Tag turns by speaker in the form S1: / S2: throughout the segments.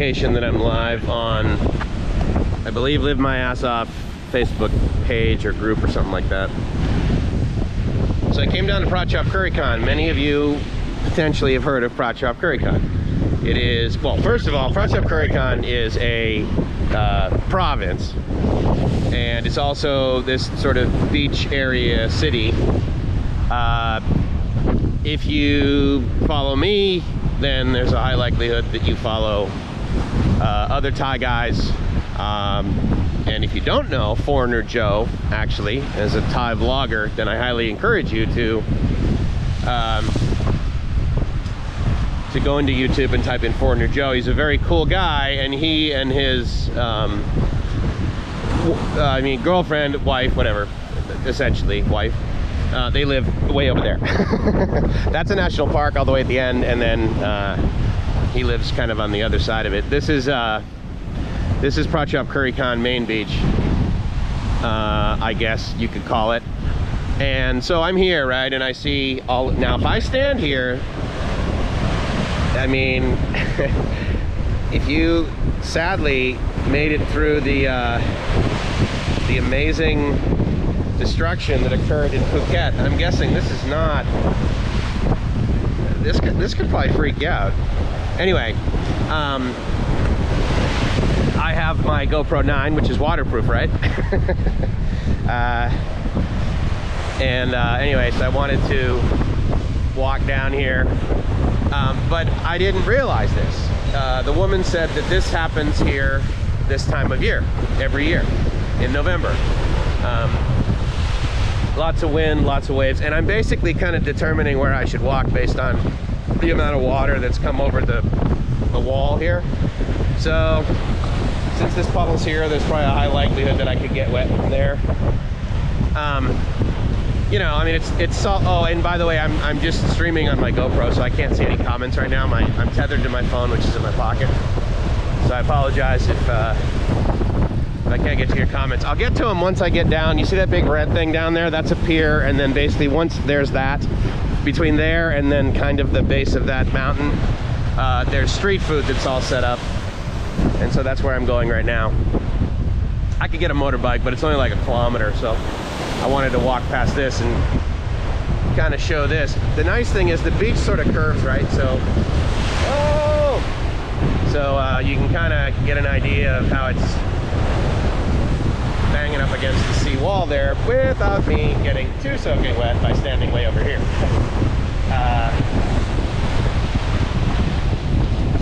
S1: That I'm live on, I believe, Live My Ass Off Facebook page or group or something like that. So I came down to Prachuap Khiri. Many of you potentially have heard of Prachuap Khiri. It is, well, first of all, Prachuap Khiri is a province, and it's also this sort of beach area city. If you follow me, then there's a high likelihood that you follow other Thai guys, and if you don't know Foreigner Joe, actually, as a Thai vlogger, then I highly encourage you to go into YouTube and type in Foreigner Joe. He's a very cool guy, and he and his girlfriend, wife, whatever, essentially wife, they live way over there. That's a national park all the way at the end, and then he lives kind of on the other side of it. This is Prachuap Khiri main beach, I guess you could call it. And so I'm here, right, and I see all. Now if I stand here, I mean, if you sadly made it through the amazing destruction that occurred in Phuket, I'm guessing this is not. This could probably freak you out. Anyway, I have my GoPro 9, which is waterproof, right? Anyway, so I wanted to walk down here, but I didn't realize this. The woman said that this happens here this time of year, every year, in November. Lots of wind, lots of waves, and I'm basically kind of determining where I should walk based on the amount of water that's come over the wall here. So since this puddle's here, there's probably a high likelihood that I could get wet from there. You know, I mean, it's so. Oh, and by the way, I'm just streaming on my GoPro, so I can't see any comments right now. I'm tethered to my phone, which is in my pocket. So I apologize if I can't get to your comments. I'll get to them once I get down. You see that big red thing down there? That's a pier, and then basically once there's that, between there and then kind of the base of that mountain, there's street food that's all set up, and so that's where I'm going right now. I could get a motorbike, but it's only like a kilometer, so I wanted to walk past this and kind of show this. The nice thing is the beach sort of curves, right? So, you can kind of get an idea of how it's banging up against the sea wall there without me getting too soaking wet by standing way over here.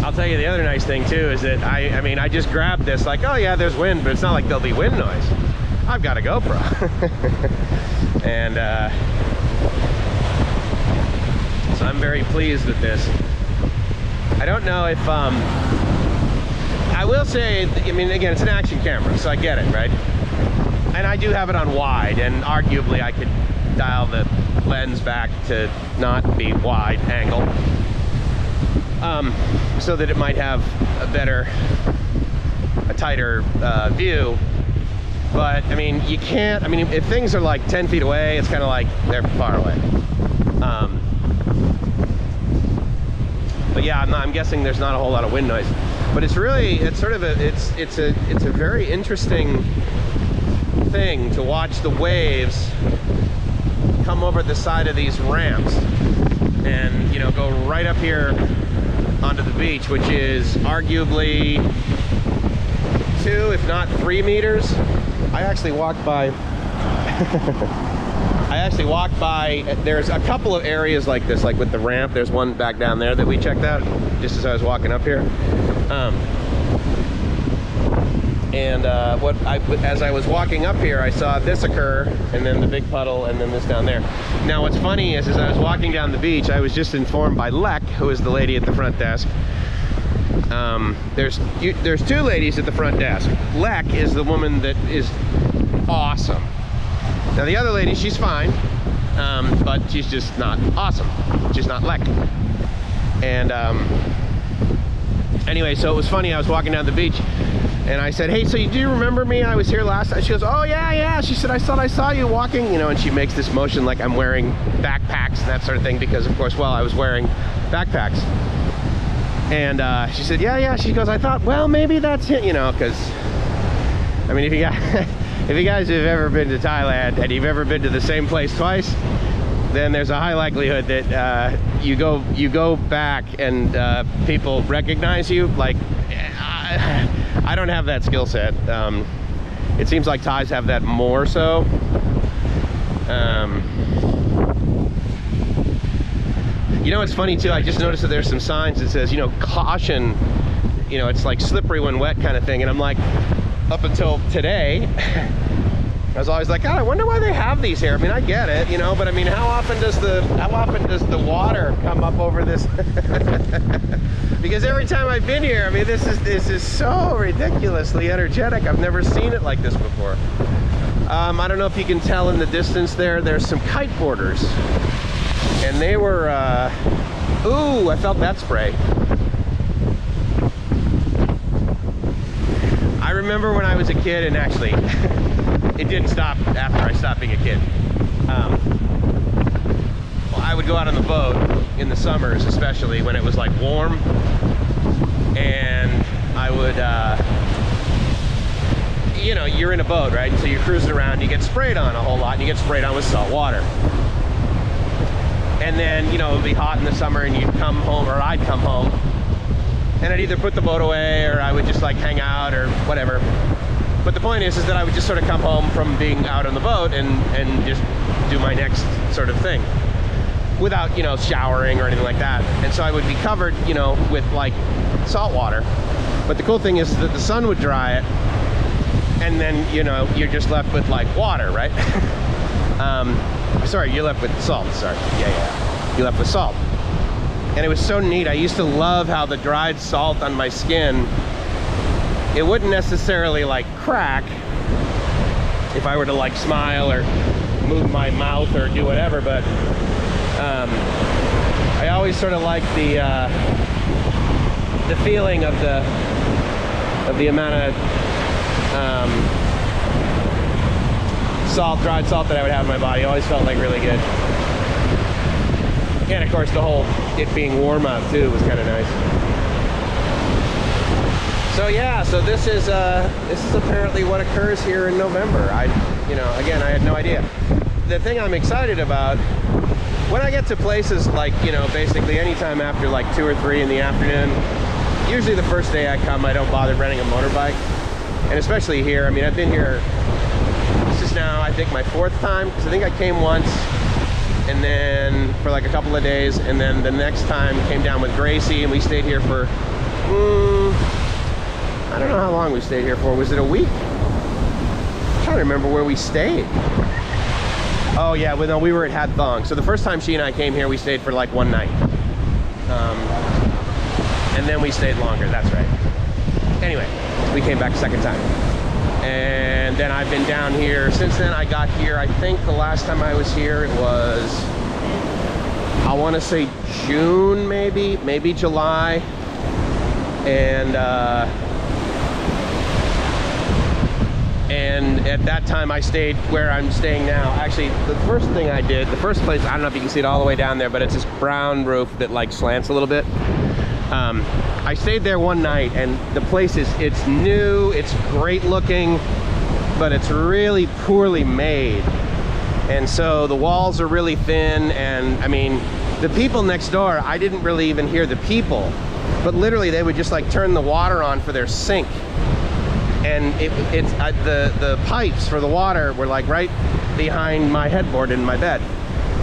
S1: I'll tell you the other nice thing too is that I mean I just grabbed this like, oh yeah, there's wind, but it's not like there'll be wind noise. I've got a GoPro. And so I'm very pleased with this. I don't know if I will say, I mean, again, it's an action camera, so I get it, right? And I do have it on wide, and arguably I could dial the lens back to not be wide angle, so that it might have a tighter view. But I mean, you can't, I mean, if things are like 10 feet away, it's kind of like they're far away. But yeah, I'm guessing there's not a whole lot of wind noise. But it's really, it's sort of it's a very interesting thing to watch the waves come over the side of these ramps and, you know, go right up here onto the beach, which is arguably 2, if not 3 meters. I actually walked by there's a couple of areas like this, like with the ramp. There's one back down there that we checked out just as I was walking up here. As I was walking up here, I saw this occur, and then the big puddle, and then this down there. Now what's funny is, as I was walking down the beach, I was just informed by Lek, who is the lady at the front desk. There's 2 ladies at the front desk. Lek is the woman that is awesome. Now the other lady, she's fine, but she's just not awesome. She's not Lek. And anyway, so it was funny. I was walking down the beach, and I said, hey, so do you remember me? I was here last night. She goes, oh yeah. She said, I thought I saw you walking, you know, and she makes this motion like I'm wearing backpacks and that sort of thing, because of course, well, I was wearing backpacks. And she said, yeah. She goes, I thought, well, maybe that's it, you know, because, I mean, if you guys have ever been to Thailand and you've ever been to the same place twice, then there's a high likelihood that you go back and people recognize you. Like, I don't have that skill set. It seems like Thais have that more so. You know, it's funny too, I just noticed that there's some signs that says, you know, caution, you know, it's like slippery when wet kind of thing. And I'm like, up until today, I was always like, God, I wonder why they have these here. I mean, I get it, you know, but I mean, how often does the water come up over this? Because every time I've been here, I mean, this is so ridiculously energetic. I've never seen it like this before. I don't know if you can tell in the distance there's some kite boarders. And they were, ooh, I felt that spray. I remember when I was a kid, and actually, it didn't stop after I stopped being a kid. Well, I would go out on the boat in the summers, especially when it was like warm, and I would, you know, you're in a boat, right? So you're cruising around, you get sprayed on a whole lot, and you get sprayed on with salt water. And then, you know, it would be hot in the summer and you'd come home, or I'd come home, and I'd either put the boat away or I would just like hang out or whatever. But the point is that I would just sort of come home from being out on the boat and just do my next sort of thing without, you know, showering or anything like that. And so I would be covered, you know, with like salt water. But the cool thing is that the sun would dry it, and then, you know, you're just left with like water, right? Sorry, you're left with salt, sorry. Yeah. You're left with salt. And it was so neat. I used to love how the dried salt on my skin, it wouldn't necessarily like crack if I were to like smile or move my mouth or do whatever, but I always sort of liked the feeling of the amount of dried salt that I would have in my body. Always felt like really good. And of course the whole it being warm out too was kind of nice. So yeah, so this is apparently what occurs here in November. You know, again, I had no idea. The thing I'm excited about, when I get to places like, you know, basically anytime after like 2 or 3 in the afternoon, usually the first day I come, I don't bother renting a motorbike. And especially here, I mean, I've been here, this is now, I think, my 4th time, because I think I came once, and then for like a couple of days, and then the next time came down with Gracie, and we stayed here for, I don't know how long we stayed here for. Was it a week? I'm trying to remember where we stayed. Oh yeah, well, no, we were at Hat Thong. So the first time she and I came here, we stayed for like 1 night. And then we stayed longer, that's right. Anyway, we came back a second time. And then I've been down here since then. I got here, I think the last time I was here, it was, I want to say June, maybe July. And at that time I stayed where I'm staying now. Actually, the first thing I did, the first place, I don't know if you can see it all the way down there, but it's this brown roof that like slants a little bit. I stayed there 1 night, and the place it's new, it's great looking, but it's really poorly made. And so the walls are really thin, and I mean, the people next door, I didn't really even hear the people, but literally they would just like turn the water on for their sink. And the pipes for the water were like right behind my headboard in my bed.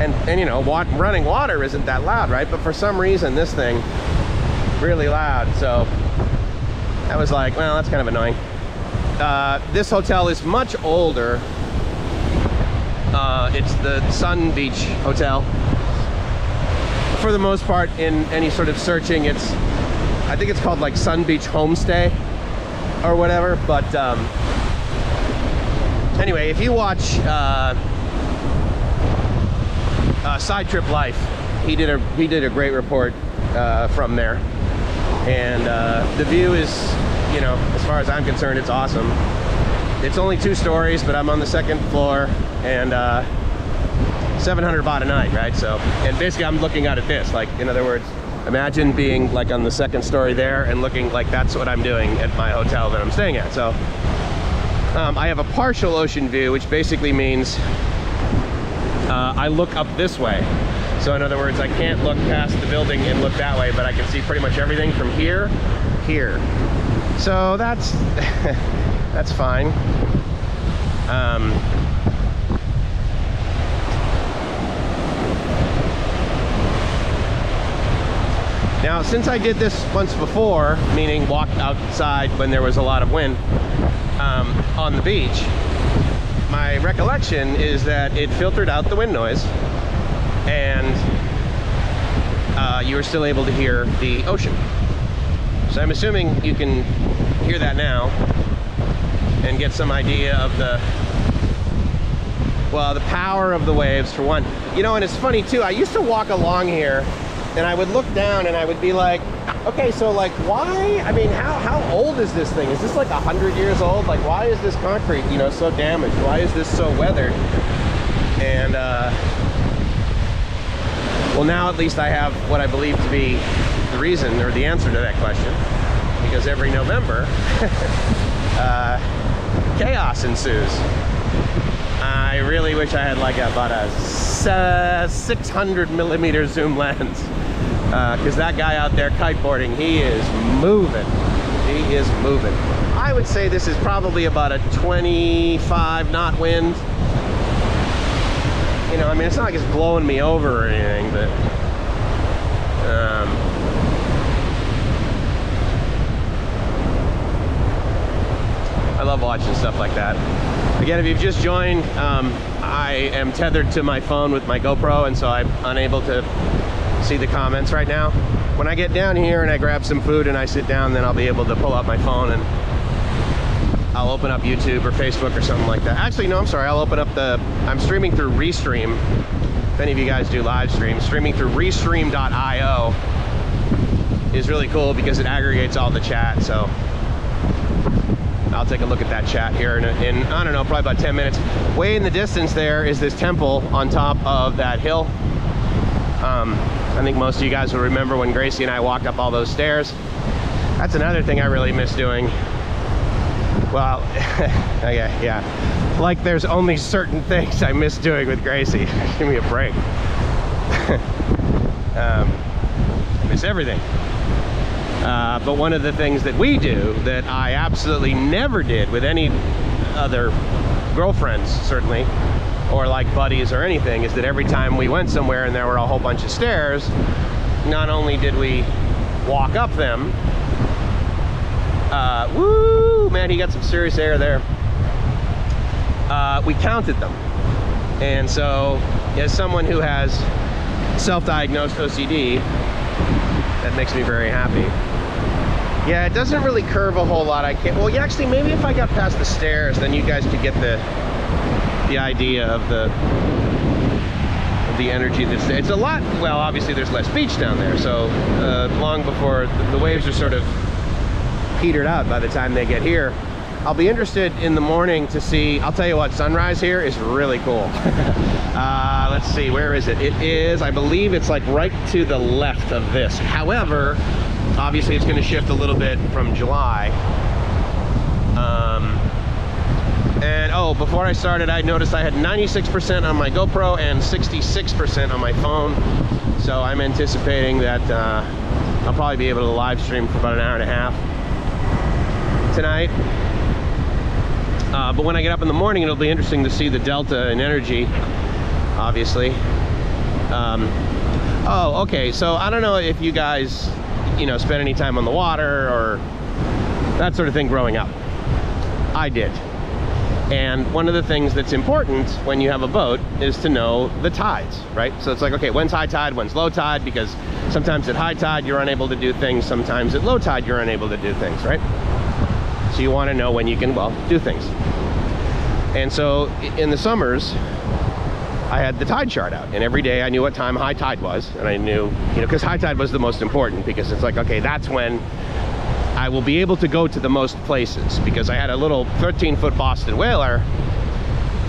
S1: And you know, running water isn't that loud, right? But for some reason, this thing, really loud. So I was like, well, that's kind of annoying. This hotel is much older. It's the Sun Beach Hotel. For the most part, in any sort of searching, I think it's called like Sun Beach Homestay or whatever. But anyway, if you watch Side Trip Life, he did a great report from there, and the view is, you know, as far as I'm concerned, it's awesome. It's only 2 stories, but I'm on the 2nd floor, and 700 baht a night, right? So, and basically I'm looking out at this, like, in other words, Imagine being like on the second story there and looking like that's what I'm doing at my hotel that I'm staying at. So I have a partial ocean view, which basically means I look up this way. So in other words, I can't look past the building and look that way, but I can see pretty much everything from here, here. So that's that's fine. Now, since I did this once before, meaning walked outside when there was a lot of wind on the beach, my recollection is that it filtered out the wind noise and you were still able to hear the ocean. So I'm assuming you can hear that now and get some idea of the, well, the power of the waves for one. You know, and it's funny too, I used to walk along here and I would look down and I would be like, okay, so like why, I mean, how old is this thing? Is this like 100 years old? Like why is this concrete, you know, so damaged? Why is this so weathered? And well, now at least I have what I believe to be the reason or the answer to that question, because every November chaos ensues. I really wish I had like about a 600 millimeter zoom lens, because that guy out there kiteboarding, he is moving. He is moving. I would say this is probably about a 25 knot wind. You know, I mean, it's not like it's blowing me over or anything, but I love watching stuff like that. Again, if you've just joined, I am tethered to my phone with my GoPro, and so I'm unable to see the comments right now. When I get down here and I grab some food and I sit down, then I'll be able to pull out my phone and I'll open up YouTube or Facebook or something like that. Actually, no, I'm sorry. I'll open up I'm streaming through Restream. If any of you guys do live streams, streaming through Restream.io is really cool because it aggregates all the chat. So I'll take a look at that chat here in I don't know, probably about 10 minutes. Way in the distance there is this temple on top of that hill. I think most of you guys will remember when Gracie and I walked up all those stairs. That's another thing I really miss doing. Well, yeah. Like there's only certain things I miss doing with Gracie. Give me a break. I miss everything. But one of the things that we do that I absolutely never did with any other girlfriends, certainly, or like buddies or anything, is that every time we went somewhere and there were a whole bunch of stairs, not only did we walk up them, woo, man, he got some serious air there. We counted them. And so, as someone who has self-diagnosed OCD, that makes me very happy. Yeah, it doesn't really curve a whole lot. I can't, well, yeah, actually, maybe if I got past the stairs, then you guys could get the idea of the energy that's there. It's a lot, well, obviously there's less beach down there, so long before the waves are sort of petered out by the time they get here. I'll be interested in the morning to see, I'll tell you what, sunrise here is really cool. Let's see, where is it? It is, I believe it's like right to the left of this. However, obviously it's going to shift a little bit from July. And oh, before I started, I noticed I had 96% on my GoPro and 66% on my phone. So I'm anticipating that I'll probably be able to live stream for about an hour and a half tonight. But when I get up in the morning, it'll be interesting to see the delta in energy, obviously. Oh, okay, so I don't know if you guys, you know, spend any time on the water or that sort of thing growing up. I did. And one of the things that's important when you have a boat is to know the tides, right? So it's like, okay, when's high tide, when's low tide, because sometimes at high tide you're unable to do things, sometimes at low tide you're unable to do things, right? So you want to know when you can, well, do things. And so in the summers, I had the tide chart out, and every day I knew what time high tide was, and I knew, you know, because high tide was the most important, because it's like, okay, that's when I will be able to go to the most places, because I had a little 13-foot Boston whaler,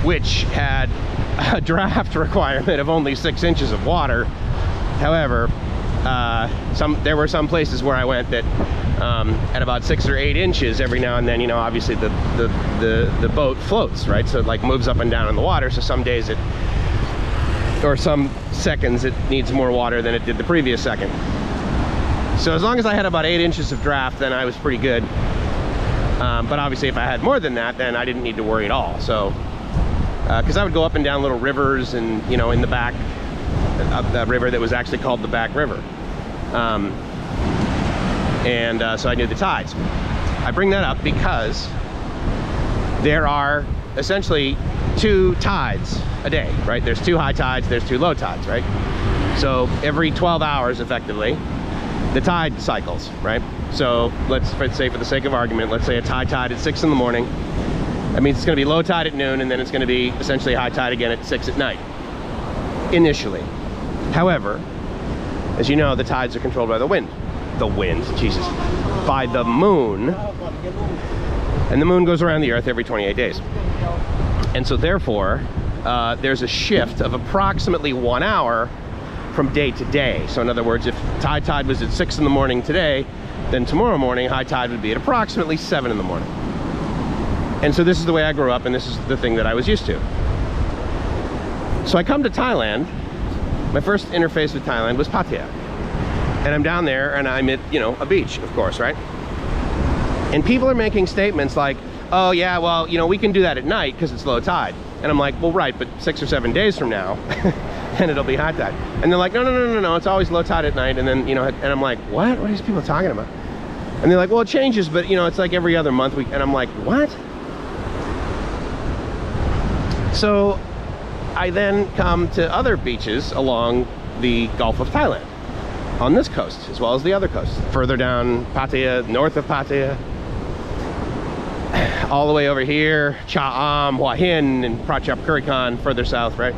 S1: which had a draft requirement of only 6 inches of water. However, there were some places where I went that at about 6 or 8 inches every now and then, you know, obviously the boat floats, right? So it like moves up and down in the water. So some days or some seconds it needs more water than it did the previous second. So as long as I had about 8 inches of draft, then I was pretty good. But obviously if I had more than that, then I didn't need to worry at all. So, because I would go up and down little rivers, and, you know, in the back of the river that was actually called the Back River. So I knew the tides. I bring that up because there are essentially 2 tides a day, right? There's 2 high tides, there's 2 low tides, right? So every 12 hours, effectively, the tide cycles, right? So let's say, for the sake of argument, let's say it's high tide at 6 in the morning. That means it's going to be low tide at noon, and then it's going to be essentially high tide again at 6 at night, initially. However, as you know, the tides are controlled by the wind. Jesus. By the moon. And the moon goes around the Earth every 28 days. And so therefore, there's a shift of approximately 1 hour from day to day. So in other words, if high tide was at 6 in the morning today, then tomorrow morning high tide would be at approximately 7 in the morning. And so this is the way I grew up, and this is the thing that I was used to. So I come to Thailand. My first interface with Thailand was Pattaya. And I'm down there, and I'm at, you know, a beach, of course, right? And people are making statements like, oh yeah, well, you know, we can do that at night because it's low tide. And I'm like, well, right, but 6 or 7 days from now, and it'll be high tide. And they're like, no, it's always low tide at night. And then, you know, and I'm like, what are these people talking about? And they're like, well, it changes, but, you know, it's like every other month. And I'm like, what? So I then come to other beaches along the Gulf of Thailand, on this coast, as well as the other coast. Further down Pattaya, north of Pattaya, all the way over here, Cha Am, Hua Hin, and Prachuap Khiri further south, right?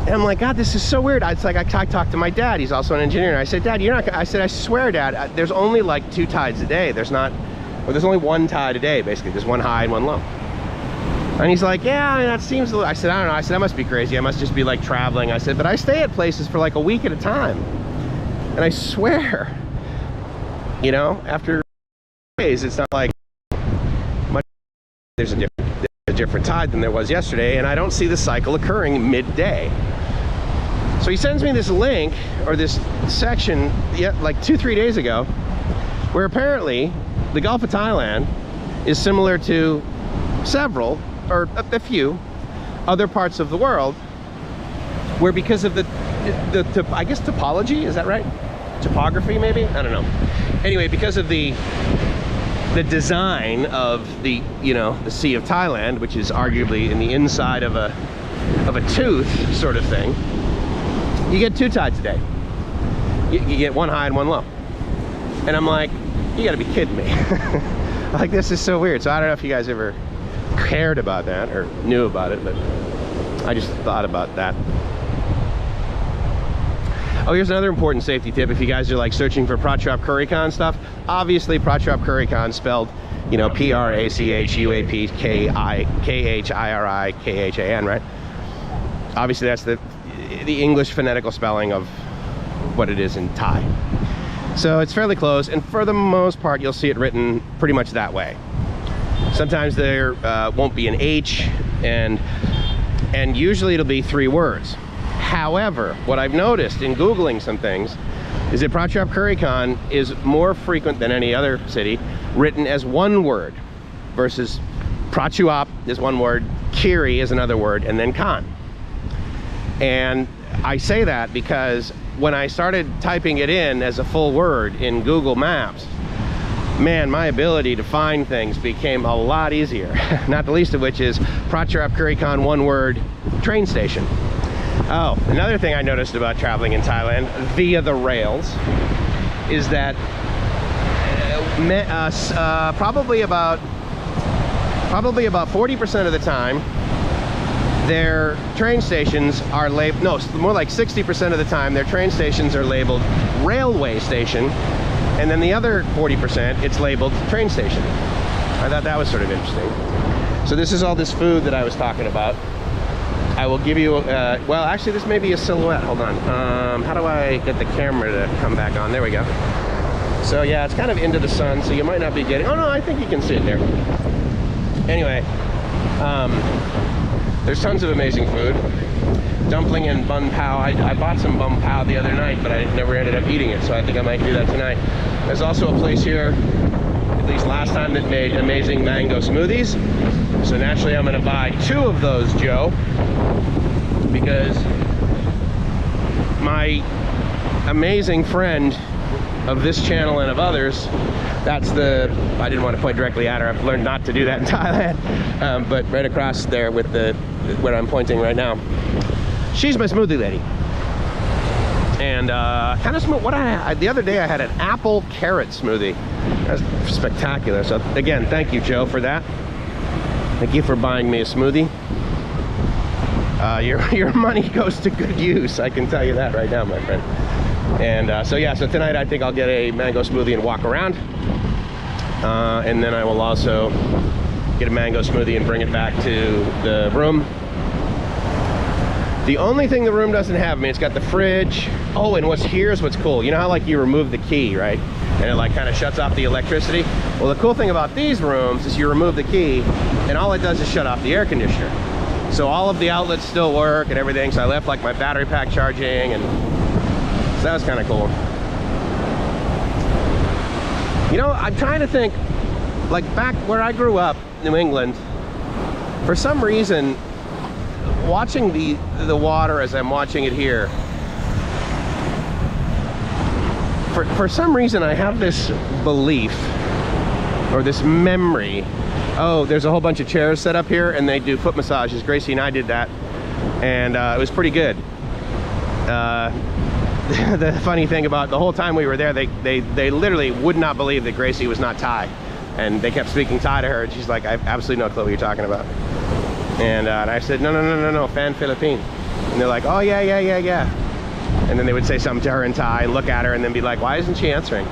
S1: And I'm like, God, this is so weird. It's like, I talked to my dad, he's also an engineer, and I said, Dad, you're not, I said, I swear, Dad, there's only like 2 tides a day. There's only 1 tide a day, basically. There's 1 high and 1 low. And he's like, yeah, I mean, that seems a little, I said, I don't know. I said, that must be crazy. I must just be like traveling. I said, but I stay at places for like a week at a time. And I swear, you know, after days, it's not like much, there's a different tide than there was yesterday, and I don't see the cycle occurring midday. So he sends me this link, or this section, like 2-3 days ago, where apparently the Gulf of Thailand is similar to several, or a few, other parts of the world, where because of the I guess topology, is that right? Topography, maybe? I don't know. Anyway, because of the design of the, you know, the Sea of Thailand, which is arguably in the inside of a tooth sort of thing, you get 2 tides a day. You get 1 high and 1 low. And I'm like, you gotta be kidding me. Like, this is so weird. So I don't know if you guys ever cared about that or knew about it, but I just thought about that. Oh, here's another important safety tip. If you guys are like searching for Prachuap Khiri stuff, obviously Prachuap Khiri spelled, you know, Prachuapkhirikhan, right? Obviously that's the English phonetical spelling of what it is in Thai. So it's fairly close, and for the most part you'll see it written pretty much that way. Sometimes there won't be an H, and usually it'll be 3 words. However, what I've noticed in Googling some things is that Prachuap Khiri is more frequent than any other city written as 1 word, versus Prachuap is 1 word, Khiri is another word, and then Khan. And I say that because when I started typing it in as a full word in Google Maps, man, my ability to find things became a lot easier. Not the least of which is Prachuap Khiri 1 word train station. Oh, another thing I noticed about traveling in Thailand via the rails is that probably about 40% of the time their train stations are labeled, no, more like 60% of the time their train stations are labeled railway station, and then the other 40% it's labeled train station. I thought that was sort of interesting. So this is all this food that I was talking about. I will give you, well, actually this may be a silhouette. Hold on. How do I get the camera to come back on? There we go. So yeah, it's kind of into the sun, so you might not be getting, oh no, I think you can see it there. Anyway, there's tons of amazing food. Dumpling and bun pao. I bought some bun pao the other night, but I never ended up eating it, so I think I might do that tonight. There's also a place here, at least last time, that made amazing mango smoothies. So naturally I'm gonna buy 2 of those, Joe, because my amazing friend of this channel and of others, that's the, I didn't want to point directly at her, I've learned not to do that in Thailand, but right across there with the, where I'm pointing right now, she's my smoothie lady. And kind of smooth. What the other day I had an apple carrot smoothie. That's spectacular. So again, thank you, Joe, for that. Thank you for buying me a smoothie. Your money goes to good use, I can tell you that right now, my friend. And so yeah, so tonight I think I'll get a mango smoothie and walk around. And then I will also get a mango smoothie and bring it back to the room. The only thing the room doesn't have, I mean, it's got the fridge. Oh, and here's what's cool. You know how like you remove the key, right? And it like kind of shuts off the electricity? Well, the cool thing about these rooms is you remove the key and all it does is shut off the air conditioner. So all of the outlets still work and everything. So I left like my battery pack charging, and so that was kind of cool. You know, I'm trying to think, like back where I grew up, New England, for some reason, watching the water as I'm watching it here, for some reason I have this belief or this memory. Oh, there's a whole bunch of chairs set up here and they do foot massages. Gracie and I did that, and it was pretty good. The funny thing about the whole time we were there, they literally would not believe that Gracie was not Thai, and they kept speaking Thai to her, and she's like, I have absolutely no clue what you're talking about. And I said, no, fan Philippine. And they're like, oh, yeah. And then they would say something to her in Thai, look at her, and then be like, why isn't she answering?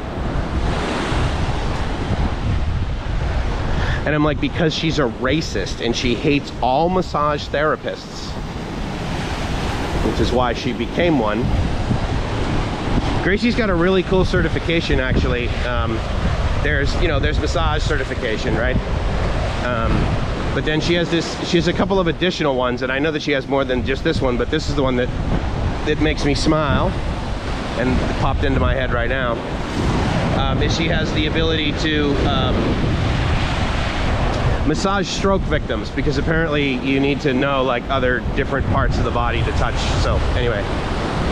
S1: And I'm like, because she's a racist and she hates all massage therapists, which is why she became one. Gracie's got a really cool certification, actually. There's massage certification, right? But then she has a couple of additional ones, and I know that she has more than just this one, but this is the one that makes me smile, and it popped into my head right now. Is she has the ability to massage stroke victims, because apparently you need to know like other different parts of the body to touch. So anyway,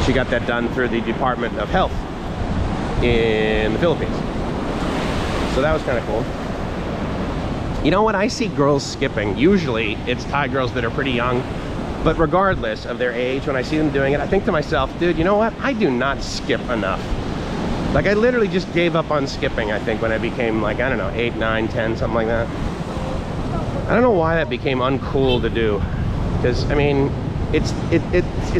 S1: she got that done through the Department of Health in the Philippines. So that was kind of cool. You know, when I see girls skipping, usually it's Thai girls that are pretty young, but regardless of their age, when I see them doing it, I think to myself, dude, you know what? I do not skip enough. Like, I literally just gave up on skipping, I think, when I became like, I don't know, 8, 9, 10, something like that. I don't know why that became uncool to do, because, I mean, it's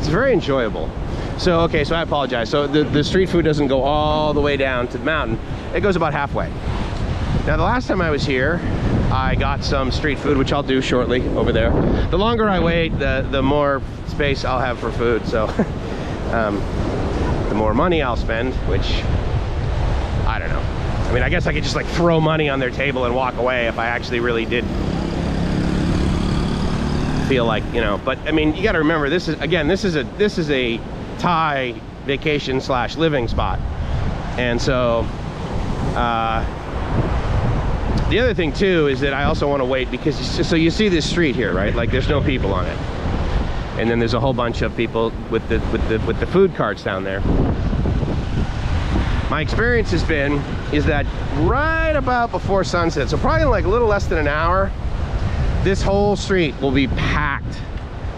S1: very enjoyable. So, okay, so I apologize. So the street food doesn't go all the way down to the mountain. It goes about halfway. Now, the last time I was here, I got some street food, which I'll do shortly over there. The longer I wait, the more space I'll have for food. So the more money I'll spend, which, I don't know. I mean, I guess I could just like throw money on their table and walk away if I actually really did feel like, you know. But I mean, you got to remember, this is a Thai vacation / living spot. And so the other thing too is that I also want to wait, because so you see this street here, right? Like, there's no people on it, and then there's a whole bunch of people with the food carts down there. My experience is that right about before sunset, so probably like a little less than an hour, this whole street will be packed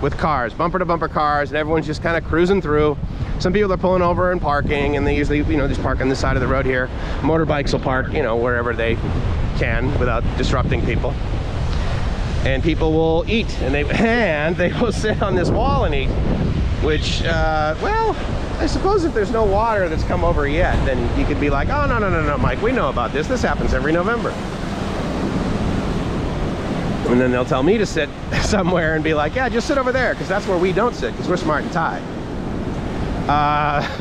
S1: with cars, bumper to bumper cars, and everyone's just kind of cruising through. Some people are pulling over and parking, and they usually, you know, just park on the side of the road here. Motorbikes will park, you know, wherever they can without disrupting people. And people will eat, and they will sit on this wall and eat, which, well, I suppose if there's no water that's come over yet, then you could be like, oh, no, Mike, we know about this. This happens every November. And then they'll tell me to sit somewhere and be like, yeah, just sit over there, because that's where we don't sit, because we're smart and Thai.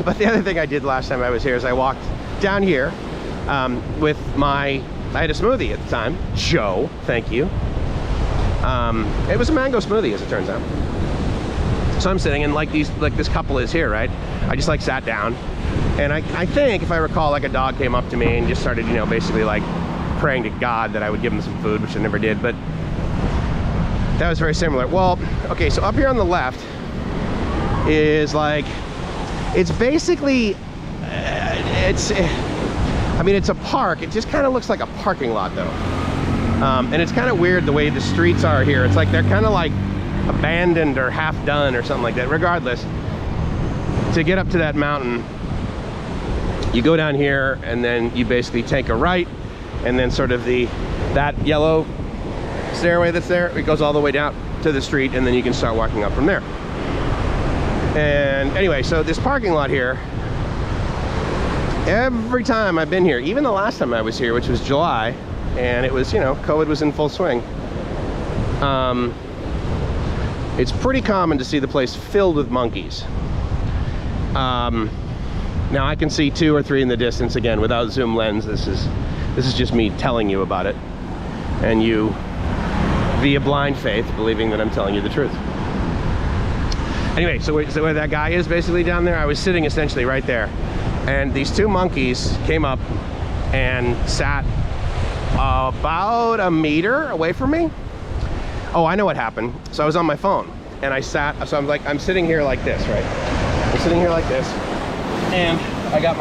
S1: But the other thing I did last time I was here is I walked down here with I had a smoothie at the time. Joe, thank you. It was a mango smoothie, as it turns out. So I'm sitting, and like this couple is here, right? I just like sat down, and I think, if I recall, like a dog came up to me and just started, you know, basically like praying to God that I would give him some food, which I never did, but that was very similar. Well, okay, so up here on the left is like, it's basically, I mean, it's a park. It just kind of looks like a parking lot, though. And it's kind of weird the way the streets are here. It's like they're kind of like abandoned or half done or something like that. Regardless, to get up to that mountain, you go down here, and then you basically take a right, and then sort of that yellow stairway that's there, it goes all the way down to the street, and then you can start walking up from there. And anyway, so this parking lot here, every time I've been here, even the last time I was here, which was July, and it was, you know, COVID was in full swing, it's pretty common to see the place filled with monkeys. Now I can see 2 or 3 in the distance. Again, without zoom lens, this is just me telling you about it, and you, via blind faith, believing that I'm telling you the truth. Anyway, so where that guy is basically down there, I was sitting essentially right there, and these 2 monkeys came up and sat about a meter away from me. Oh, I know what happened. So I was on my phone, and I sat, so I'm sitting here like this, right? I'm sitting here like this, and I got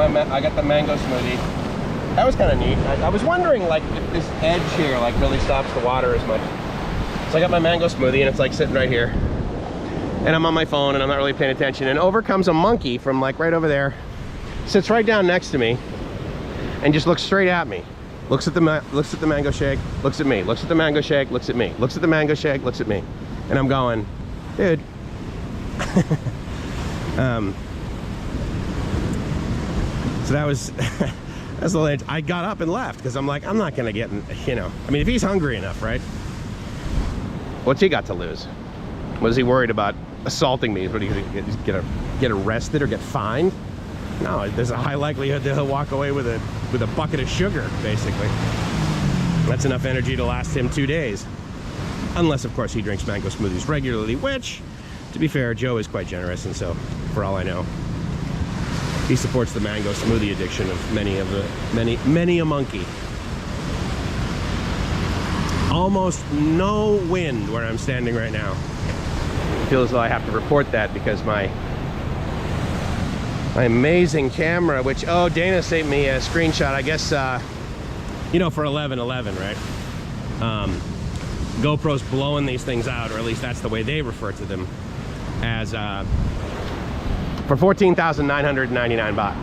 S1: the mango smoothie. That was kind of neat. I was wondering, like, if this edge here like really stops the water as much. So I got my mango smoothie, and it's like sitting right here, and I'm on my phone, and I'm not really paying attention, and over comes a monkey from like right over there, sits right down next to me, and just looks straight at me. Looks at the mango shake, looks at me, looks at the mango shake, looks at me, looks at the mango shake, looks at me. And I'm going, dude. So that was that's the edge. I got up and left, because I'm like, I'm not gonna get, you know, I mean, if he's hungry enough, right? What's he got to lose? What is he worried about assaulting me? What, are you gonna get arrested or get fined? No, there's a high likelihood that he'll walk away with a bucket of sugar, basically. That's enough energy to last him 2 days. Unless, of course, he drinks mango smoothies regularly, which, to be fair, Joe is quite generous, and so, for all I know, he supports the mango smoothie addiction of many a monkey. Almost no wind where I'm standing right now. I feel as though I have to report that, because my amazing camera, which, oh, Dana sent me a screenshot, I guess, you know, for 11/11, right? GoPro's blowing these things out, or at least that's the way they refer to them, as for 14,999 baht,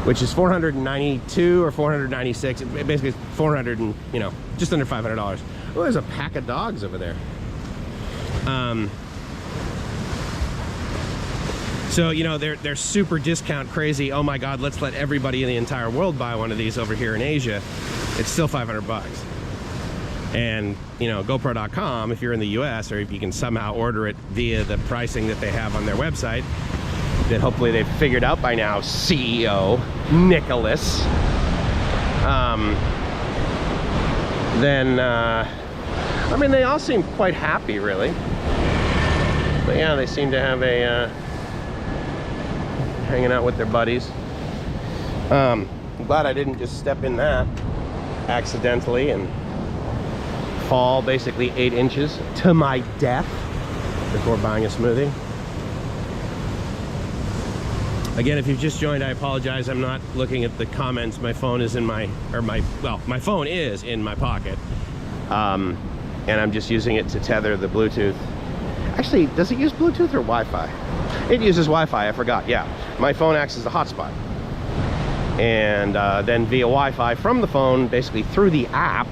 S1: which is 492 or 496. Basically, 400 and, you know, just under $500. Oh, there's a pack of dogs over there. So, you know, they're super discount crazy. Oh my God, let's let everybody in the entire world buy one of these over here in Asia. It's still 500 bucks. And, you know, GoPro.com, if you're in the US, or if you can somehow order it via the pricing that they have on their website, that hopefully they've figured out by now, CEO Nicholas, then, I mean, they all seem quite happy, really. But yeah, they seem to have a, hanging out with their buddies. I'm glad I didn't just step in that accidentally and fall basically 8 inches to my death before buying a smoothie. Again, if you've just joined, I apologize. I'm not looking at the comments. My phone is in my phone is in my pocket. And I'm just using it to tether the Bluetooth. Actually, does it use Bluetooth or Wi-Fi? It uses Wi-Fi, I forgot, yeah. My phone acts as a hotspot. And then via Wi-Fi from the phone, basically through the app,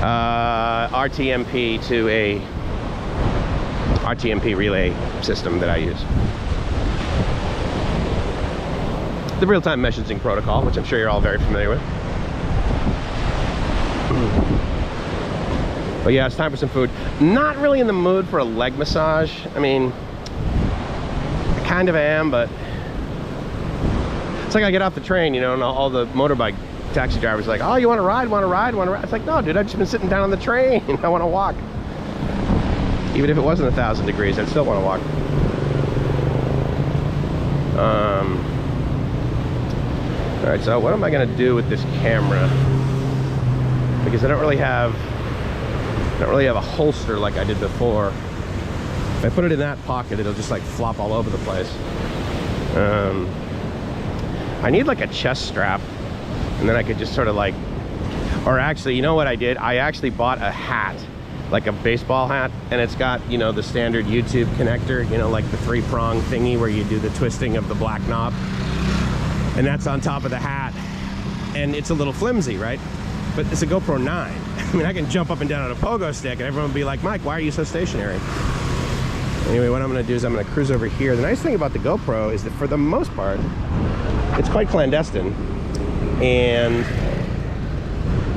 S1: RTMP to a RTMP relay system that I use. The real-time messaging protocol, which I'm sure you're all very familiar with. But yeah, it's time for some food. Not really in the mood for a leg massage. I mean, I kind of am, but it's like I get off the train, you know, and all the motorbike taxi drivers are like, oh, you want to ride, want to ride, want to ride? It's like, no, dude, I've just been sitting down on the train. I want to walk. Even if it wasn't 1,000 degrees, I'd still want to walk. All right, so what am I going to do with this camera? Because I don't really have a holster like I did before. If I put it in that pocket, it'll just like flop all over the place. I need like a chest strap, and then I could just sort of like, or actually, you know what I did? I actually bought a hat, like a baseball hat, and it's got, you know, the standard YouTube connector, you know, like the 3-prong thingy where you do the twisting of the black knob, and that's on top of the hat, and it's a little flimsy, right? But it's a GoPro 9. I mean, I can jump up and down on a pogo stick and everyone will be like, Mike, why are you so stationary? Anyway, what I'm gonna do is I'm gonna cruise over here. The nice thing about the GoPro is that for the most part, it's quite clandestine. And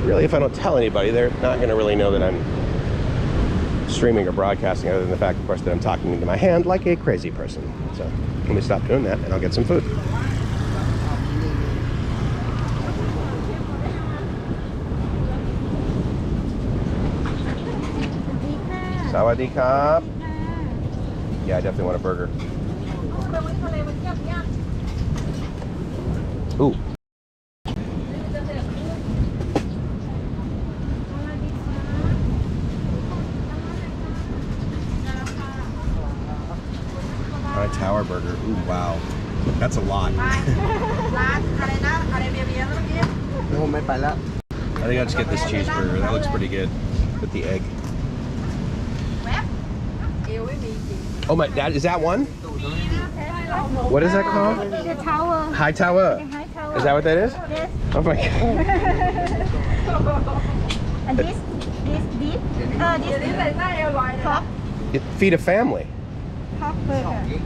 S1: really, if I don't tell anybody, they're not gonna really know that I'm streaming or broadcasting, other than the fact, of course, that I'm talking into my hand like a crazy person. So let me stop doing that and I'll get some food. Sawadee krab. Yeah, I definitely want a burger. Ooh. Tower burger. Ooh, wow. That's a lot. I think I'll just get this cheeseburger. That looks pretty good with the egg. Oh my, that is that one? What is that called?
S2: The tower.
S1: High tower.
S2: High tower.
S1: Is that what that is?
S2: Yes.
S1: Oh my god.
S2: And this pork.
S1: Feed a family.
S2: Pork burger.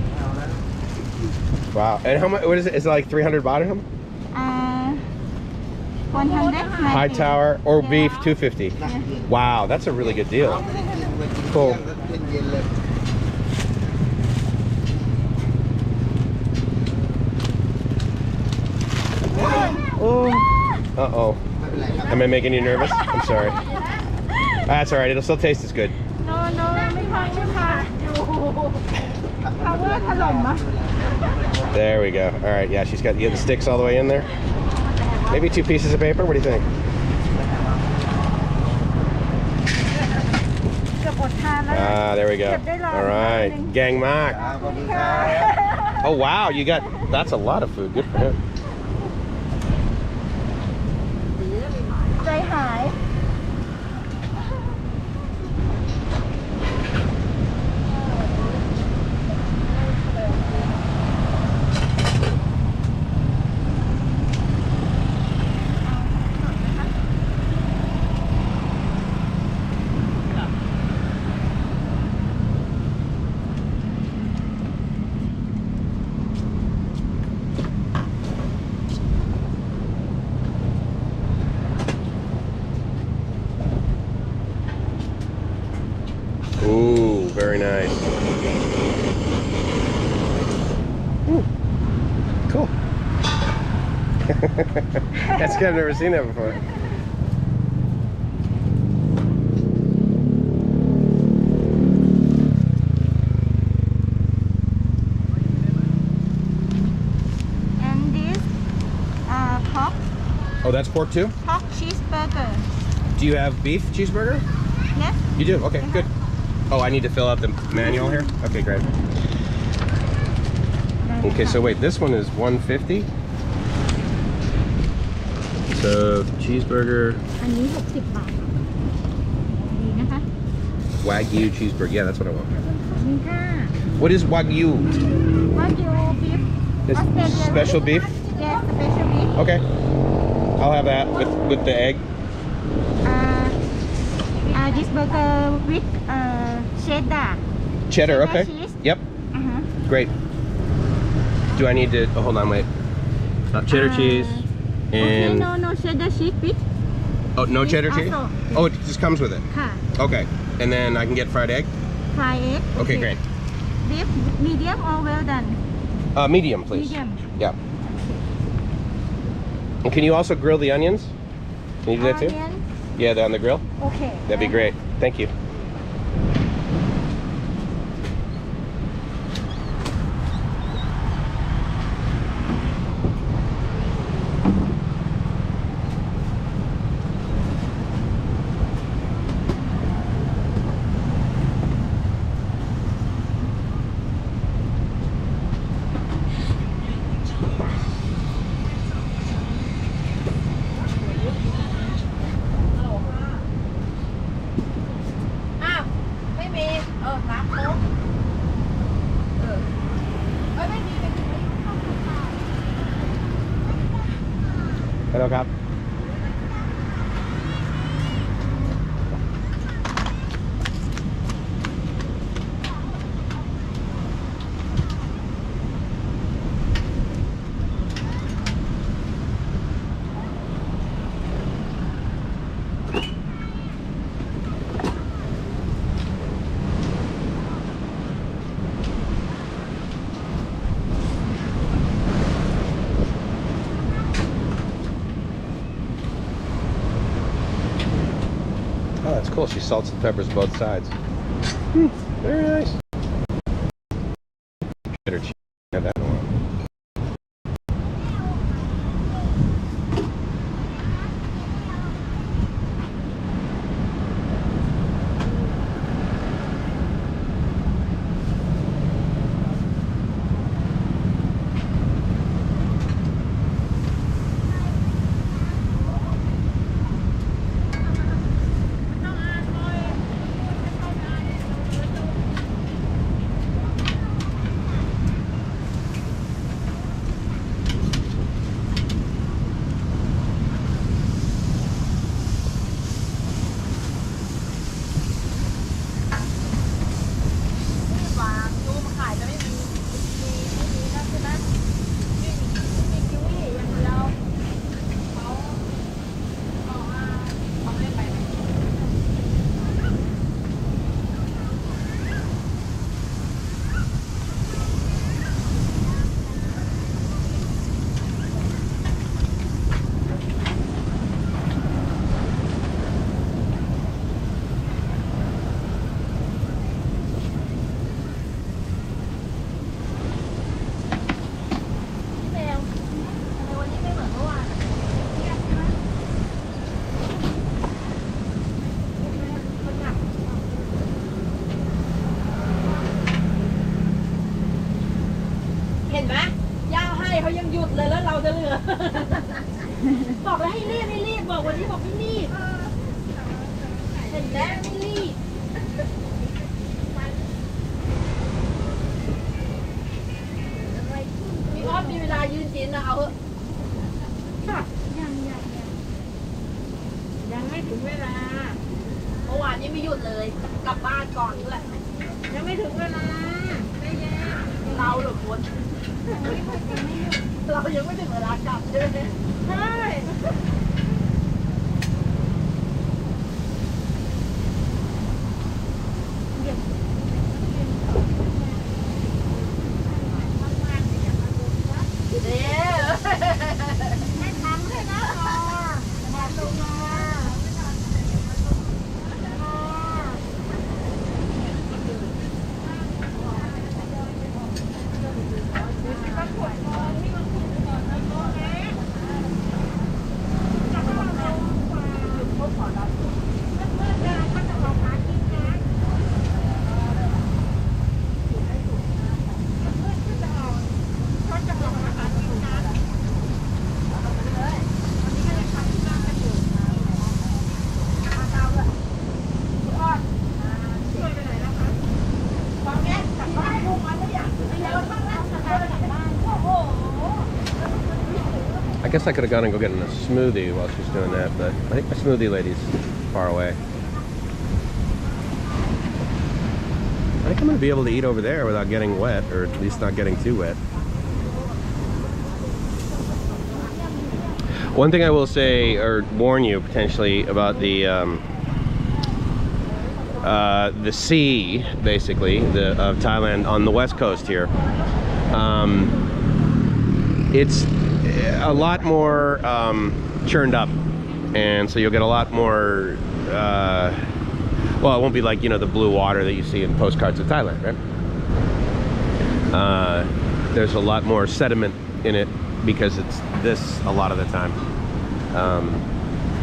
S1: Wow. And how much? What is it? Is it like 300 baht or something?
S2: 100.
S1: High tower or beef 250.
S2: Yeah.
S1: Wow, that's a really good deal. Cool. Oh. Uh-oh. Am I making you nervous? I'm sorry. That's all right. It'll still taste as good.
S2: No,ไม่ค่ะ.
S1: There we go. All right. Yeah, she's got the sticks all the way in there. Maybe 2 pieces of paper. What do you think? Ah, there we go. All right. Gang Mark. Oh, wow. You got, that's a lot of food. Good for him.
S2: Say hi.
S1: Ooh, very nice. Ooh, cool. That's good. I've never seen that before.
S2: And this pork.
S1: Oh, that's pork too?
S2: Pork cheeseburger.
S1: Do you have beef cheeseburger?
S2: Yes.
S1: You do? Okay, good. Oh, I need to fill out the manual here? Okay, great. Okay, so wait, this one is 150. So, cheeseburger.
S2: อันนี้60 บาท ดีนะคะ
S1: Wagyu cheeseburger. Yeah, that's what I want.
S2: นี่ค่ะ
S1: What is Wagyu?
S2: Wagyu beef.
S1: This
S2: Australian
S1: special beef?
S2: Yes, special beef.
S1: Okay. I'll have that with the egg.
S2: This burger with cheddar.
S1: Cheddar, okay.
S2: Cheese.
S1: Yep. Great. Do I need to, oh, hold on, wait. Cheddar cheese
S2: Okay,
S1: and
S2: no, cheddar cheese with
S1: Oh, no cheddar cheese?
S2: Also,
S1: Oh, it just comes with it.
S2: ค่ะ
S1: Okay, and then I can get fried egg?
S2: fried egg
S1: Okay, great.
S2: Beef medium or well done
S1: Medium, please.
S2: medium
S1: Yeah. And can you also grill the onions? Can you do that too?
S2: onion
S1: Yeah, they're on the grill?
S2: okay
S1: That'd be great. Thank you. Hello ครับ Oh, that's cool. She salts and peppers both sides. Very nice. Cheddar cheese. Have that in a while.
S3: เห็นไหมย่าให้เขายังหยุดเลยแล้วเราจะเหลือ บอกแล้วให้รีบบอกวันนี้บอกไม่รีบเห็นแล้วไม่รีบพี่ออฟมีเวลายืนกินนะเอาเถอะยังไม่ถึงเวลาเมื่อวานนี้ไม่หยุดเลยกลับบ้านก่อนด้วยยังไม่ถึงเวลาไม่แย่เราหรือคนเรายังไม่ถึงเวลากลับใช่ไหมใช่
S1: I guess I could have gone and go get a smoothie while she's doing that, but I think my smoothie lady's far away. I think I'm going to be able to eat over there without getting wet, or at least not getting too wet. One thing I will say, or warn you potentially, about the sea, basically, of Thailand on the west coast here. It's a lot more churned up, and so you'll get a lot more. Well, it won't be like, you know, the blue water that you see in postcards of Thailand, right? There's a lot more sediment in it because it's this a lot of the time.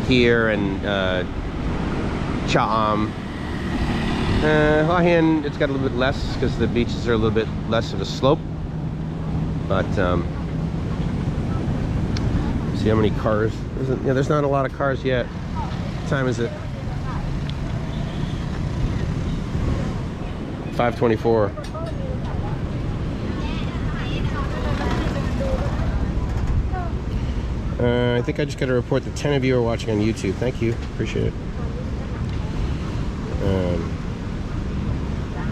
S1: Here and Cha'am, Hua Hin, it's got a little bit less because the beaches are a little bit less of a slope. But see how many cars? There's not a lot of cars yet. What time is it? 5:24. I think I just got to report that 10 of you are watching on YouTube. Thank you. Appreciate it.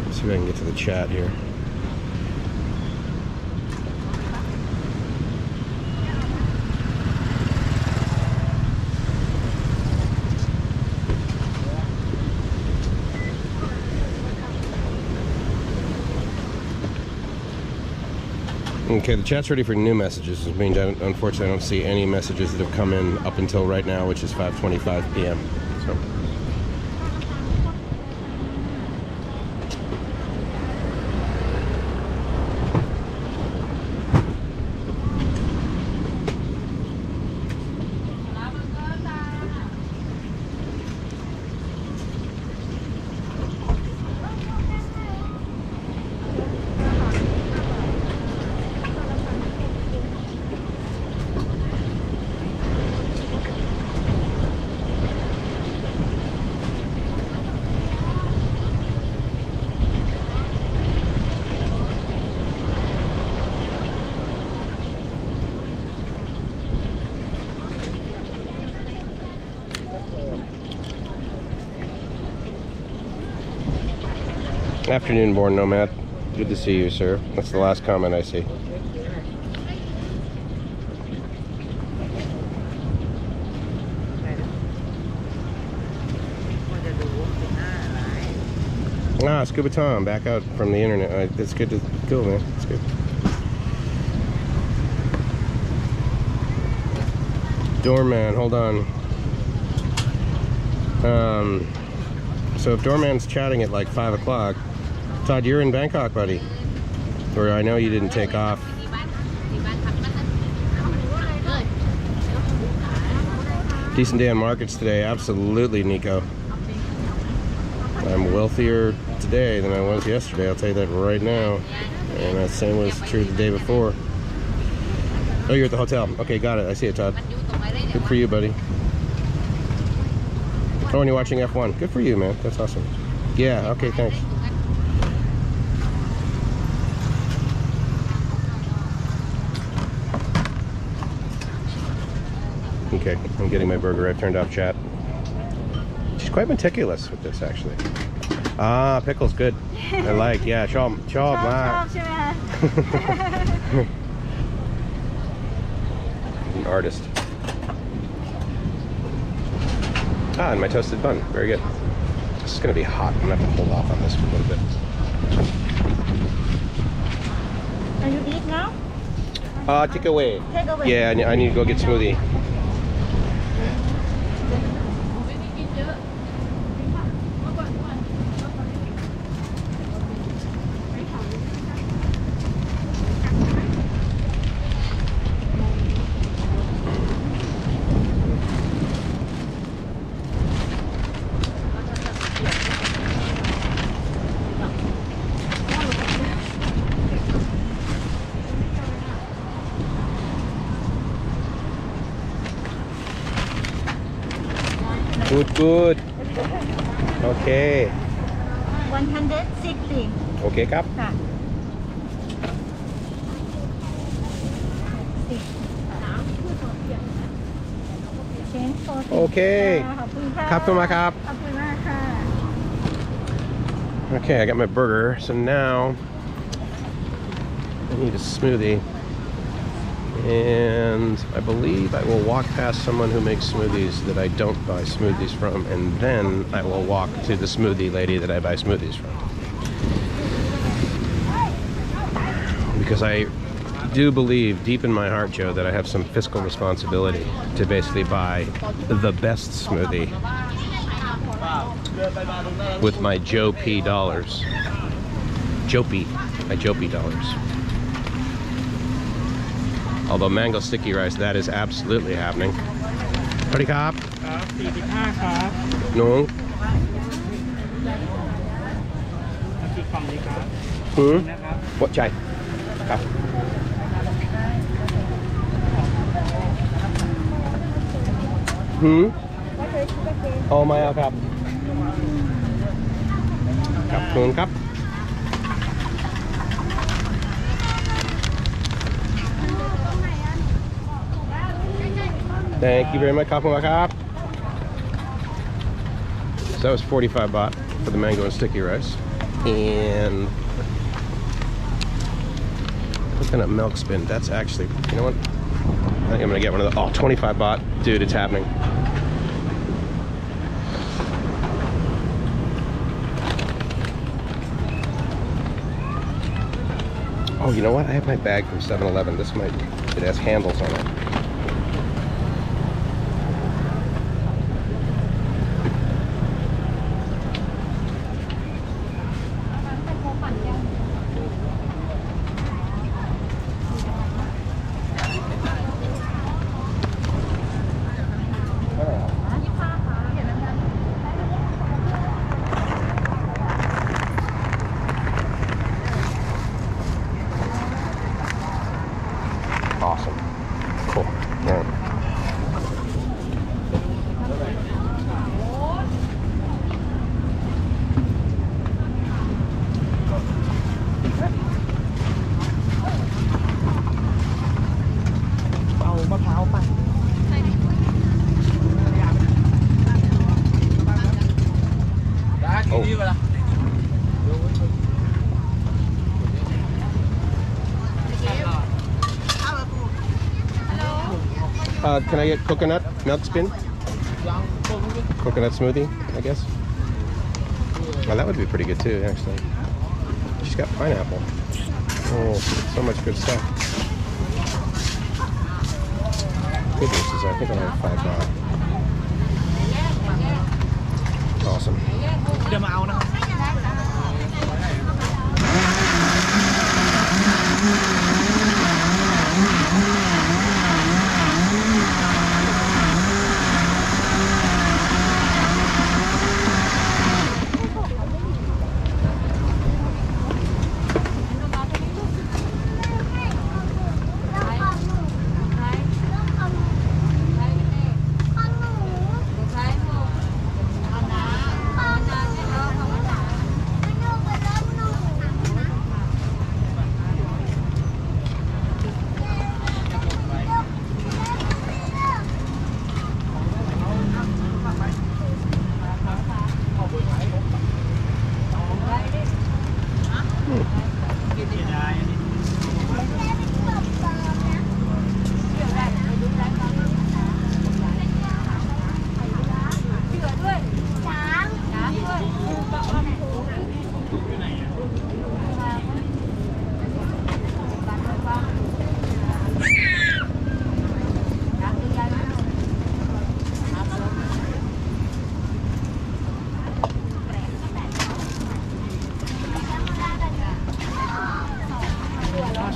S1: Let's see if I can get to the chat here. Okay, the chat's ready for new messages, which means unfortunately I don't see any messages that have come in up until right now, which is 5:25 p.m. So. Afternoon, Born Nomad. Good to see you, sir. That's the last comment I see. Ah, Scuba Tom, back out from the internet. It's good to go, man. It's good. Doorman, hold on. So if Doorman's chatting at like 5 o'clock, Todd, you're in Bangkok, buddy. Or I know you didn't take off. Decent day on markets today. Absolutely, Nico. I'm wealthier today than I was yesterday. I'll tell you that right now. And that same was true the day before. Oh, you're at the hotel. Okay, got it. I see it, Todd. Good for you, buddy. Oh, and you're watching F1. Good for you, man. That's awesome. Yeah, okay, thanks. Okay, I'm getting my burger. I've turned off chat. She's quite meticulous with this, actually. Ah, pickles, good. I like, yeah, chop, man. An artist. Ah, and my toasted bun. Very good. This is going to be hot. I'm going to have to hold off on this for a little bit.
S2: Are you eat now?
S1: Take away.
S2: Take away.
S1: Yeah, I need to go get smoothie. Good. Okay.
S2: 160.
S1: Okay, Kap.
S2: ค่ะ
S1: Okay.
S2: ขอบคุณค่ะ
S1: Kap to my Kap.
S2: ขอบคุณมากค่ะ
S1: Okay, I got my burger. So now I need a smoothie. And I believe I will walk past someone who makes smoothies that I don't buy smoothies from, and then I will walk to the smoothie lady that I buy smoothies from. Because I do believe deep in my heart, Joe, that I have some fiscal responsibility to basically buy the best smoothie with my Joe P dollars. My Joe P dollars. Although mango sticky rice, that is absolutely happening. Howdy, cop. No. What chai? Cop. Oh, my cop. Cop. Thank you very much, Cop. So that was 45 baht for the mango and sticky rice. And coconut milk spin. That's actually, you know what? I think I'm gonna get one of the, 25 baht. Dude, it's happening. Oh, you know what? I have my bag from 7-Eleven. This might, it has handles on it. Awesome. Cool. All right. Can I get coconut milk spin? Coconut smoothie, I guess. Well, that would be pretty good too, actually. She's got pineapple. Oh, so much good stuff. Goodness, I think I'll have 5 baht. Awesome.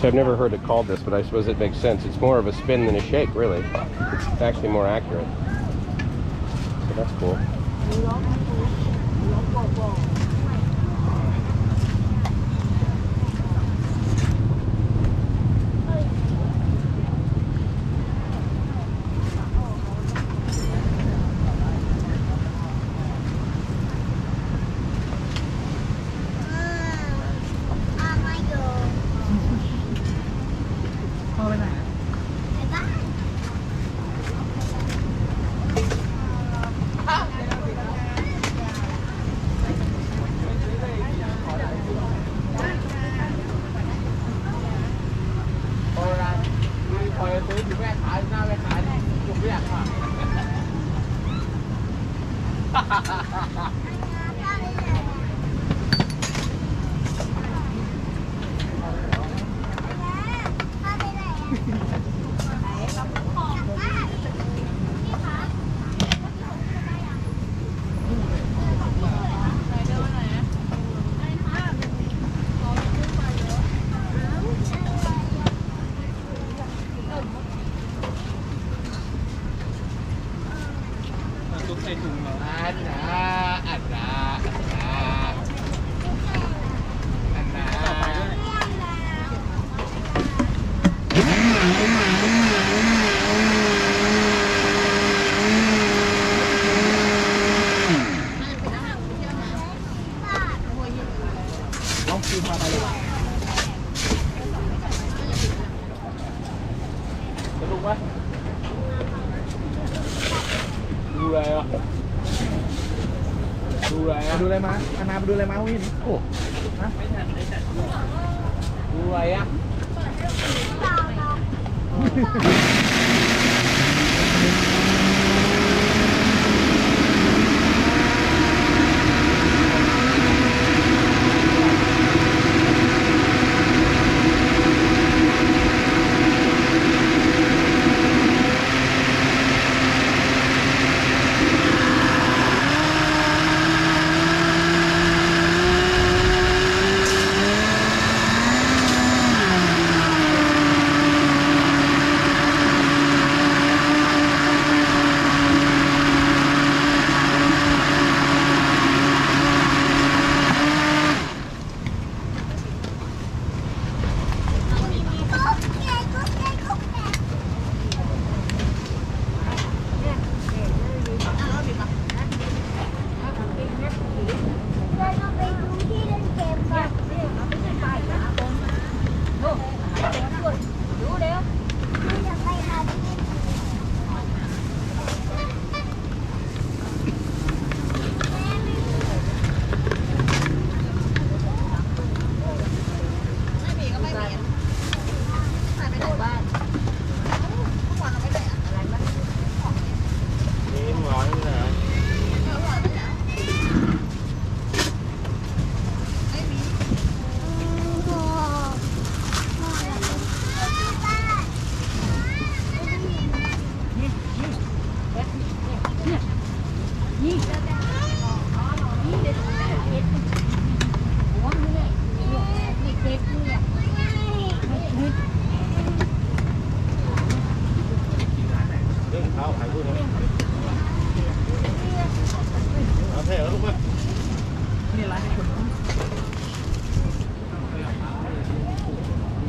S1: So I've never heard it called this, but I suppose it makes sense. It's more of a spin than a shake, really. It's actually more accurate. So that's cool.
S4: ดูอะไรมาอานาไปดูอะไรมาวินโอ้ฮะดูอะไรอ่ะ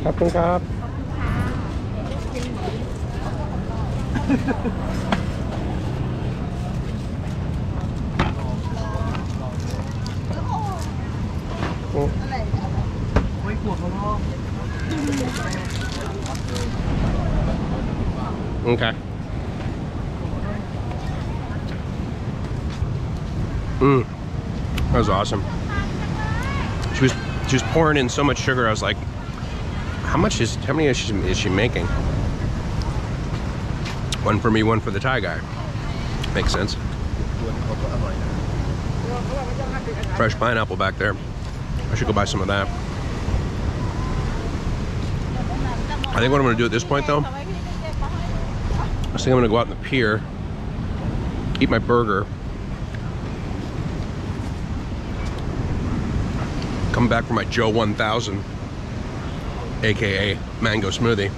S1: ขอบคุณครับ
S4: ไม่กลัวเขาล้อ
S1: Okay. That was awesome. She was pouring in so much sugar. I was like, how many is she making? One for me, one for the Thai guy. Makes sense. Fresh pineapple back there. I should go buy some of that. I think what I'm going to do at this point, though, I think I'm going to go out on the pier, eat my burger, come back for my Joe 1000, aka mango smoothie.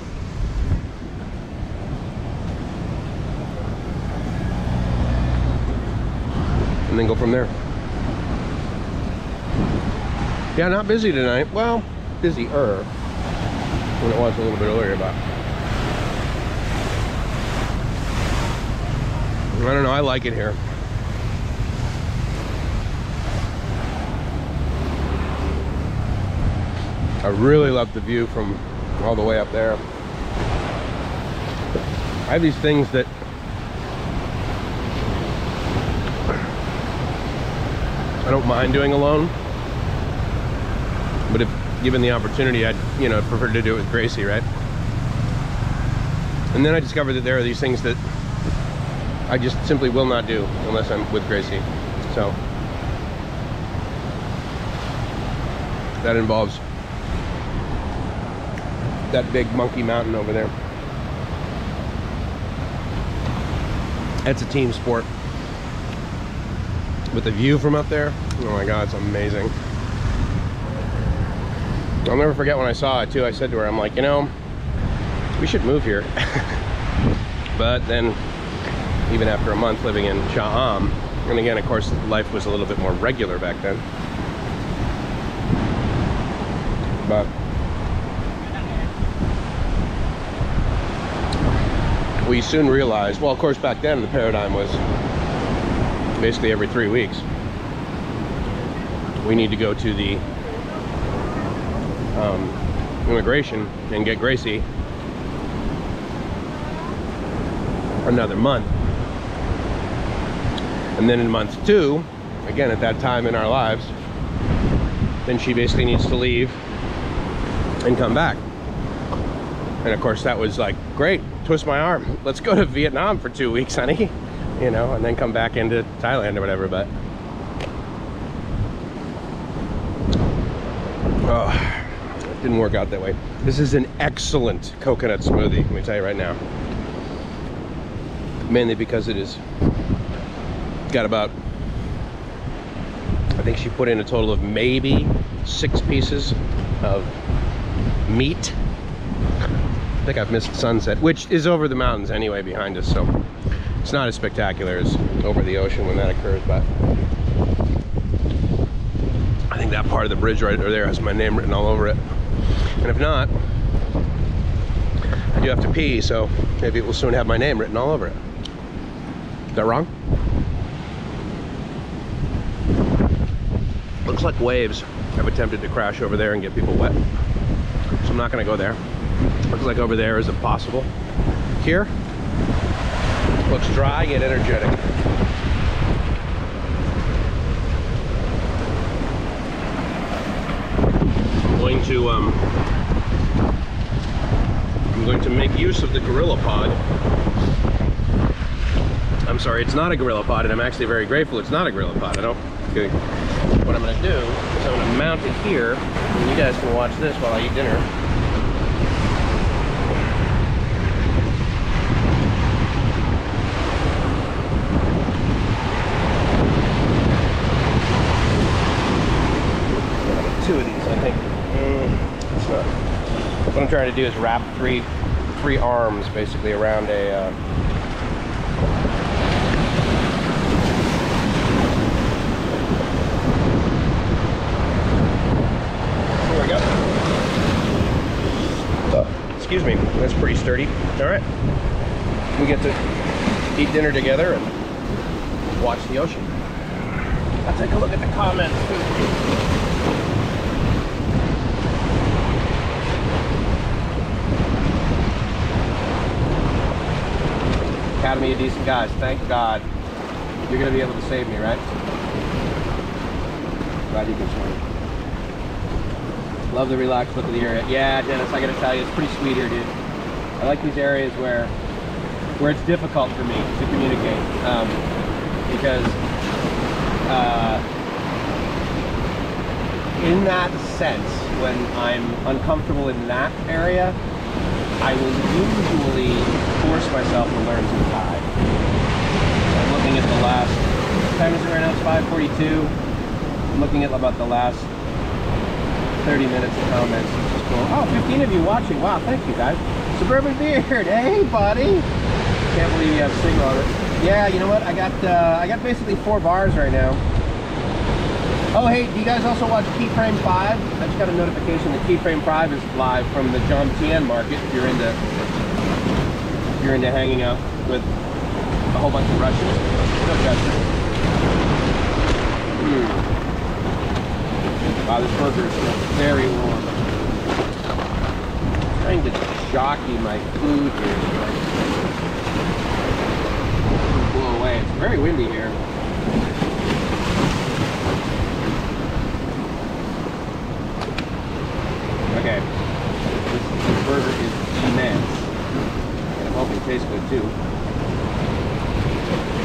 S1: And then go from there. Yeah, not busy tonight. Well, busier than it was a little bit earlier, but I don't know, I like it here. I really love the view from all the way up there. I have these things that I don't mind doing alone, but if given the opportunity, I'd prefer to do it with Gracie, right? And then I discovered that there are these things that I just simply will not do unless I'm with Gracie. So that involves that big monkey mountain over there. It's a team sport. With the view from up there, oh my God, it's amazing. I'll never forget when I saw it too. I said to her, I'm like, you know, we should move here. But then, even after a month living in Sha'am, and again, of course, life was a little bit more regular back then. But we soon realized, well, of course, back then the paradigm was basically every 3 weeks we need to go to the immigration and get Gracie another month. And then in month 2, again at that time in our lives, then she basically needs to leave and come back. And of course that was like, great, twist my arm, let's go to Vietnam for 2 weeks, honey, you know, and then come back into Thailand or whatever. But oh, it didn't work out that way. This is an excellent coconut smoothie, let me tell you right now. Mainly because it is got about, I think she put in a total of maybe 6 pieces of meat. I think I've missed sunset, which is over the mountains anyway behind us, so it's not as spectacular as over the ocean when that occurs. But I think that part of the bridge right over there has my name written all over it. And if not, I do have to pee, so maybe it will soon have my name written all over it. Is that wrong? Looks like waves have attempted to crash over there and get people wet, so I'm not going to go there. Looks like over there is impossible. Here looks dry yet energetic. I'm going to make use of the Gorilla Pod. I'm sorry, it's not a Gorilla Pod, and I'm actually very grateful it's not a Gorilla Pod. Okay. What I'm going to do is I'm going to mount it here, and you guys can watch this while I eat dinner. Two of these, I think. It's not. What I'm trying to do is wrap three arms basically around a. Here we go. Excuse me. That's pretty sturdy. All right. We get to eat dinner together and watch the ocean. I'll take a look at the comments too. Academy of Decent Guys, thank God. You're going to be able to save me, right? Glad you can swim. Love the relaxed look of the area. Yeah, Dennis, I got to tell you, it's pretty sweet here, dude. I like these areas where it's difficult for me to communicate. Because in that sense, when I'm uncomfortable in that area, I will usually force myself to learn some Thai. I'm looking at the last, what time is it right now? It's 5:42. I'm looking at about the last 30 minutes of comments. It's just cool. Oh, 15 of you watching. Wow, thank you guys. Suburban Beard, hey buddy. Can't believe you have signal on it. Yeah, you know what? I got basically 4 bars right now. Oh, hey, do you guys also watch Keyframe 5? I just got a notification that Keyframe 5 is live from the John Tien market. If you're into hanging out with a whole bunch of Russians. No judgment. Wow, this burger is still very warm. I'm trying to jockey my food here. It'll blow away. It's very windy here. Okay, this burger is immense, and I'm hoping it tastes good too.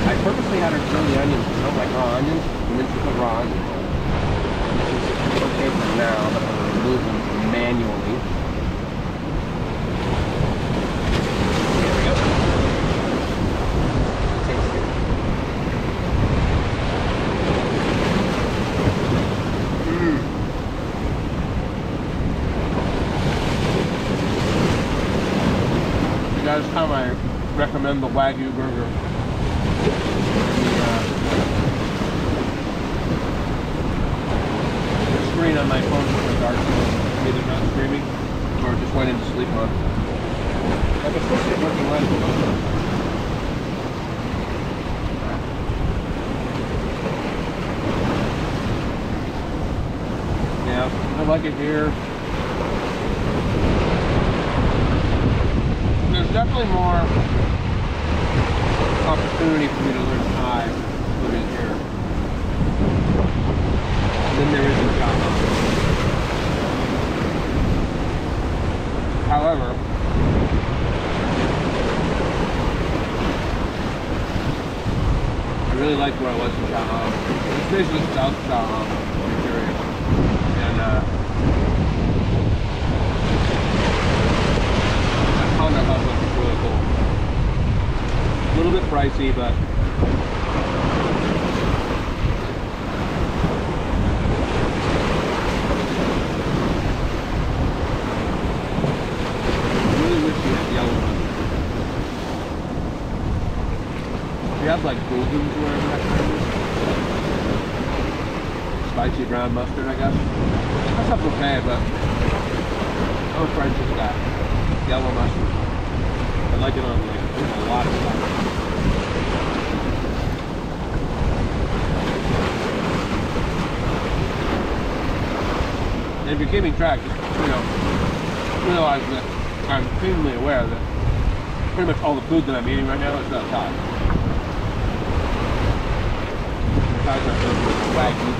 S1: I purposely had her grill the onions. I don't like raw onions. this is the rod. This is okay for now, but I'm going to remove them manually. Here we go. Taste it. You guys, time I recommend the Wagyu burger. The screen on my phone is so dark, so either not streaming or just went into sleep mode. Like it's supposed to be working light at the moment. Yeah, I like it here. There's definitely more opportunity for me to learn Thai food in here than there is in China. However, I really liked where I was in China. It's basically South China, Nigeria. And that Honda house looks really cool. A little bit pricey, but I really wish you had yellow mustard. You have like golden or whatever that kind is. Spicy brown mustard, I guess. That stuff's okay, but I'm a French guy. Yellow mustard. I like it on like a lot of stuff. And if you're keeping track, you know, realize that I'm keenly aware that pretty much all the food that I'm eating right now is not Thai. Thai's not good with Wagyu.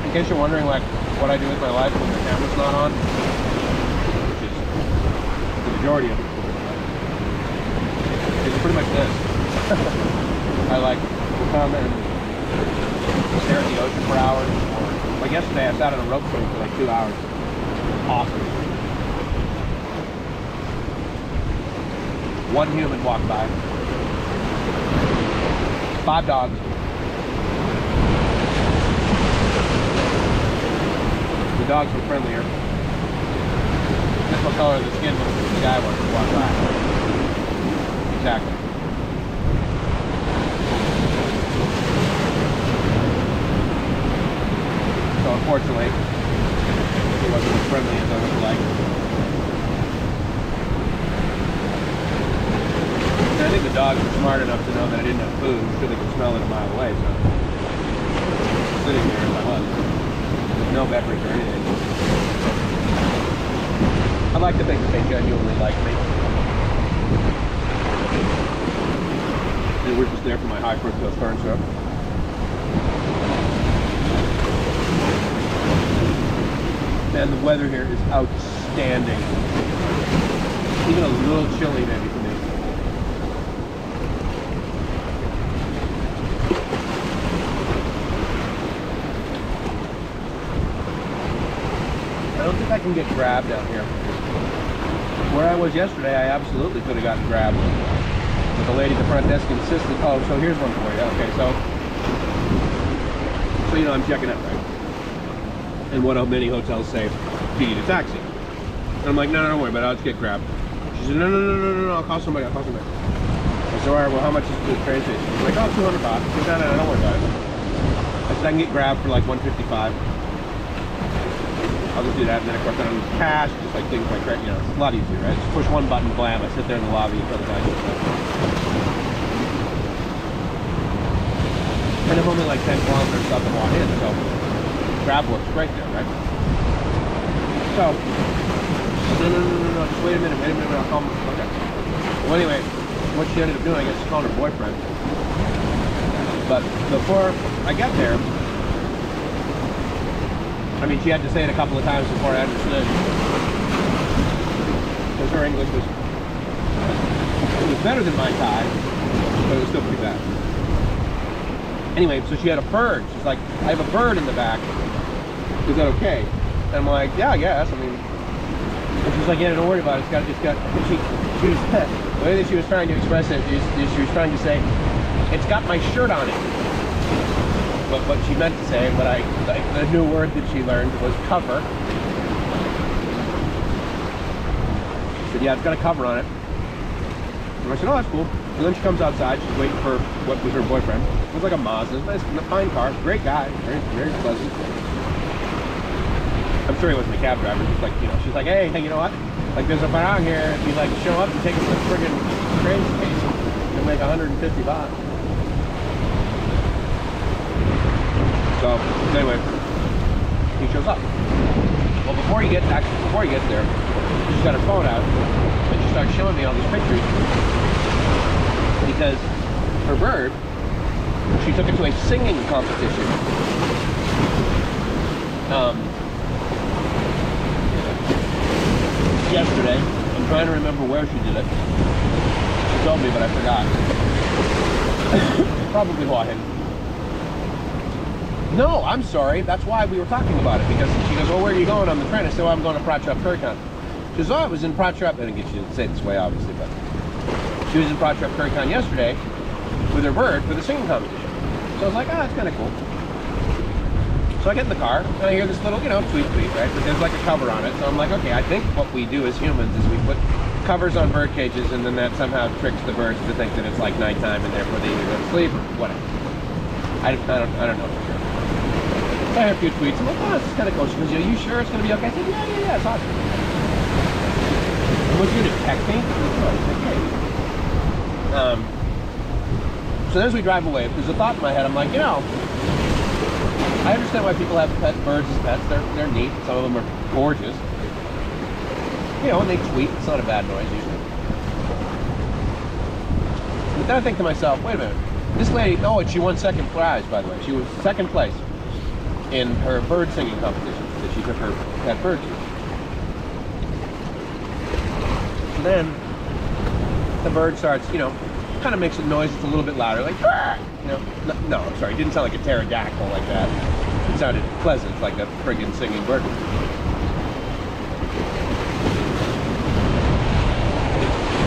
S1: In case you're wondering like what I do with my life when the camera's not on, which is the majority of it, it's pretty much this. I like come and stare at the ocean for hours, or like yesterday I sat on a rope swing for like 2 hours. Awesome. One human walked by. 5 dogs. The dogs were friendlier. That's what color the skin was the guy was who walked by. Exactly. Unfortunately, he wasn't as friendly as I would like. And I think the dogs were smart enough to know that I didn't have food, so they could smell it a mile away. So sitting there as I was, with no beverage or anything. I like to think that they genuinely like me. And we're just there for my high fructose corn syrup. And the weather here is outstanding. Even a little chilly maybe for me. I don't think I can get grabbed out here. Where I was yesterday, I absolutely could have gotten grabbed. But the lady at the front desk insisted, oh, so here's one for you. Okay, so you know, I'm checking out, right? And what many hotels say, you need a taxi. And I'm like, no, don't worry about it, I'll just get grabbed. She said, no, I'll call somebody, I said, all right, well, how much is the train station? She's like, oh, 200 baht. I said, no, don't worry about it. I said, I can get grabbed for like 155. I'll just do that, and then of course I don't use cash, just like things like that, you know, it's a lot easier, right? Just push one button, blam, I sit there in the lobby until the guy gets there. And I'm only like 10 kilometers up and walk in, so grab works great there, right? So, no, just wait a minute, I'll call him. Okay. Well, anyway, what she ended up doing is calling her boyfriend. But before I got there, I mean, she had to say it a couple of times before I understood. Because her English was better than my Thai, but it was still pretty bad. Anyway, so she had a bird. She's like, I have a bird in the back. Is that okay? And I'm like, yeah, I guess. I mean, and she's like, yeah, don't worry about it. She was, the way that she was trying to express it is she was trying to say, it's got my shirt on it. But what she meant to say, the new word that she learned was cover. She said, yeah, it's got a cover on it. And I said, oh, that's cool. And then she comes outside, she's waiting for what was her boyfriend. It was like a Mazda, nice, fine car, great guy, very, very pleasant. I'm sure he wasn't a cab driver, just like, you know, she's like, hey, you know what? Like, there's a bar out here, if you'd like to show up and take us to the friggin' train station, you'll make 150 baht. So, anyway, he shows up. Well, before he gets there, she's got her phone out, and she starts showing me all these pictures. Because her bird, she took it to a singing competition. Yesterday. I'm trying to remember where she did it. She told me, but I forgot. Probably Hawaii. No, I'm sorry. That's why we were talking about it. Because she goes, well, where are you going on the train? I said, well, I'm going to Prachuap, Khiri. She goes, oh, I was in Prachuap. I didn't say it this way, obviously, but she was in Prachuap, Khiri yesterday with her bird for the singing competition. So I was like, oh, that's kind of cool. So I get in the car, and I hear this little, you know, tweet, right? But there's like a cover on it. So I'm like, okay, I think what we do as humans is we put covers on bird cages, and then that somehow tricks the birds to think that it's like nighttime, and therefore they either go to sleep or whatever. I don't know for sure. So I hear a few tweets. I'm like, oh, this is kind of cool. She goes, are you sure it's going to be okay? I said, yeah, it's awesome. And what's you going to text me? So as we drive away, there's a thought in my head. I'm like, you know, I understand why people have birds as pets. They're neat. Some of them are gorgeous. You know, when they tweet, it's not a bad noise usually. But then I think to myself, wait a minute. This lady, oh, and she won second prize, by the way. She was second place in her bird singing competition that she took her pet bird to. And then the bird starts, you know, kind of makes a noise that's a little bit louder, like, you know, no, I'm sorry, it didn't sound like a pterodactyl like that. It sounded pleasant, like a friggin' singing bird.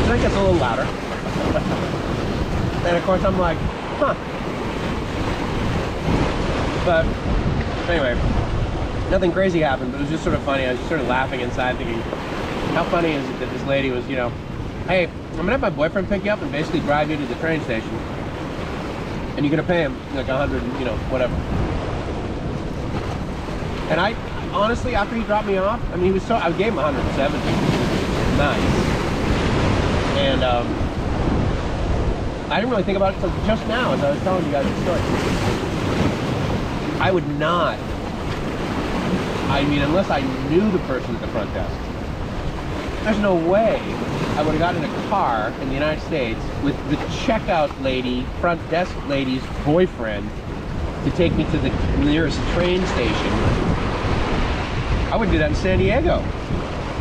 S1: So it gets a little louder. And of course I'm like, huh. But anyway, nothing crazy happened, but it was just sort of funny. I was just sort of laughing inside thinking, how funny is it that this lady was, you know, hey, I'm gonna have my boyfriend pick you up and basically drive you to the train station. And you're gonna pay him like 100, you know, whatever. And I, honestly, after he dropped me off, I mean, he was so, I gave him 170. Nice. And I didn't really think about it until just now as I was telling you guys the story. I would not, I mean, unless I knew the person at the front desk, there's no way I would have gotten in a car in the United States with the checkout lady, front desk lady's boyfriend to take me to the nearest train station. I wouldn't do that in San Diego.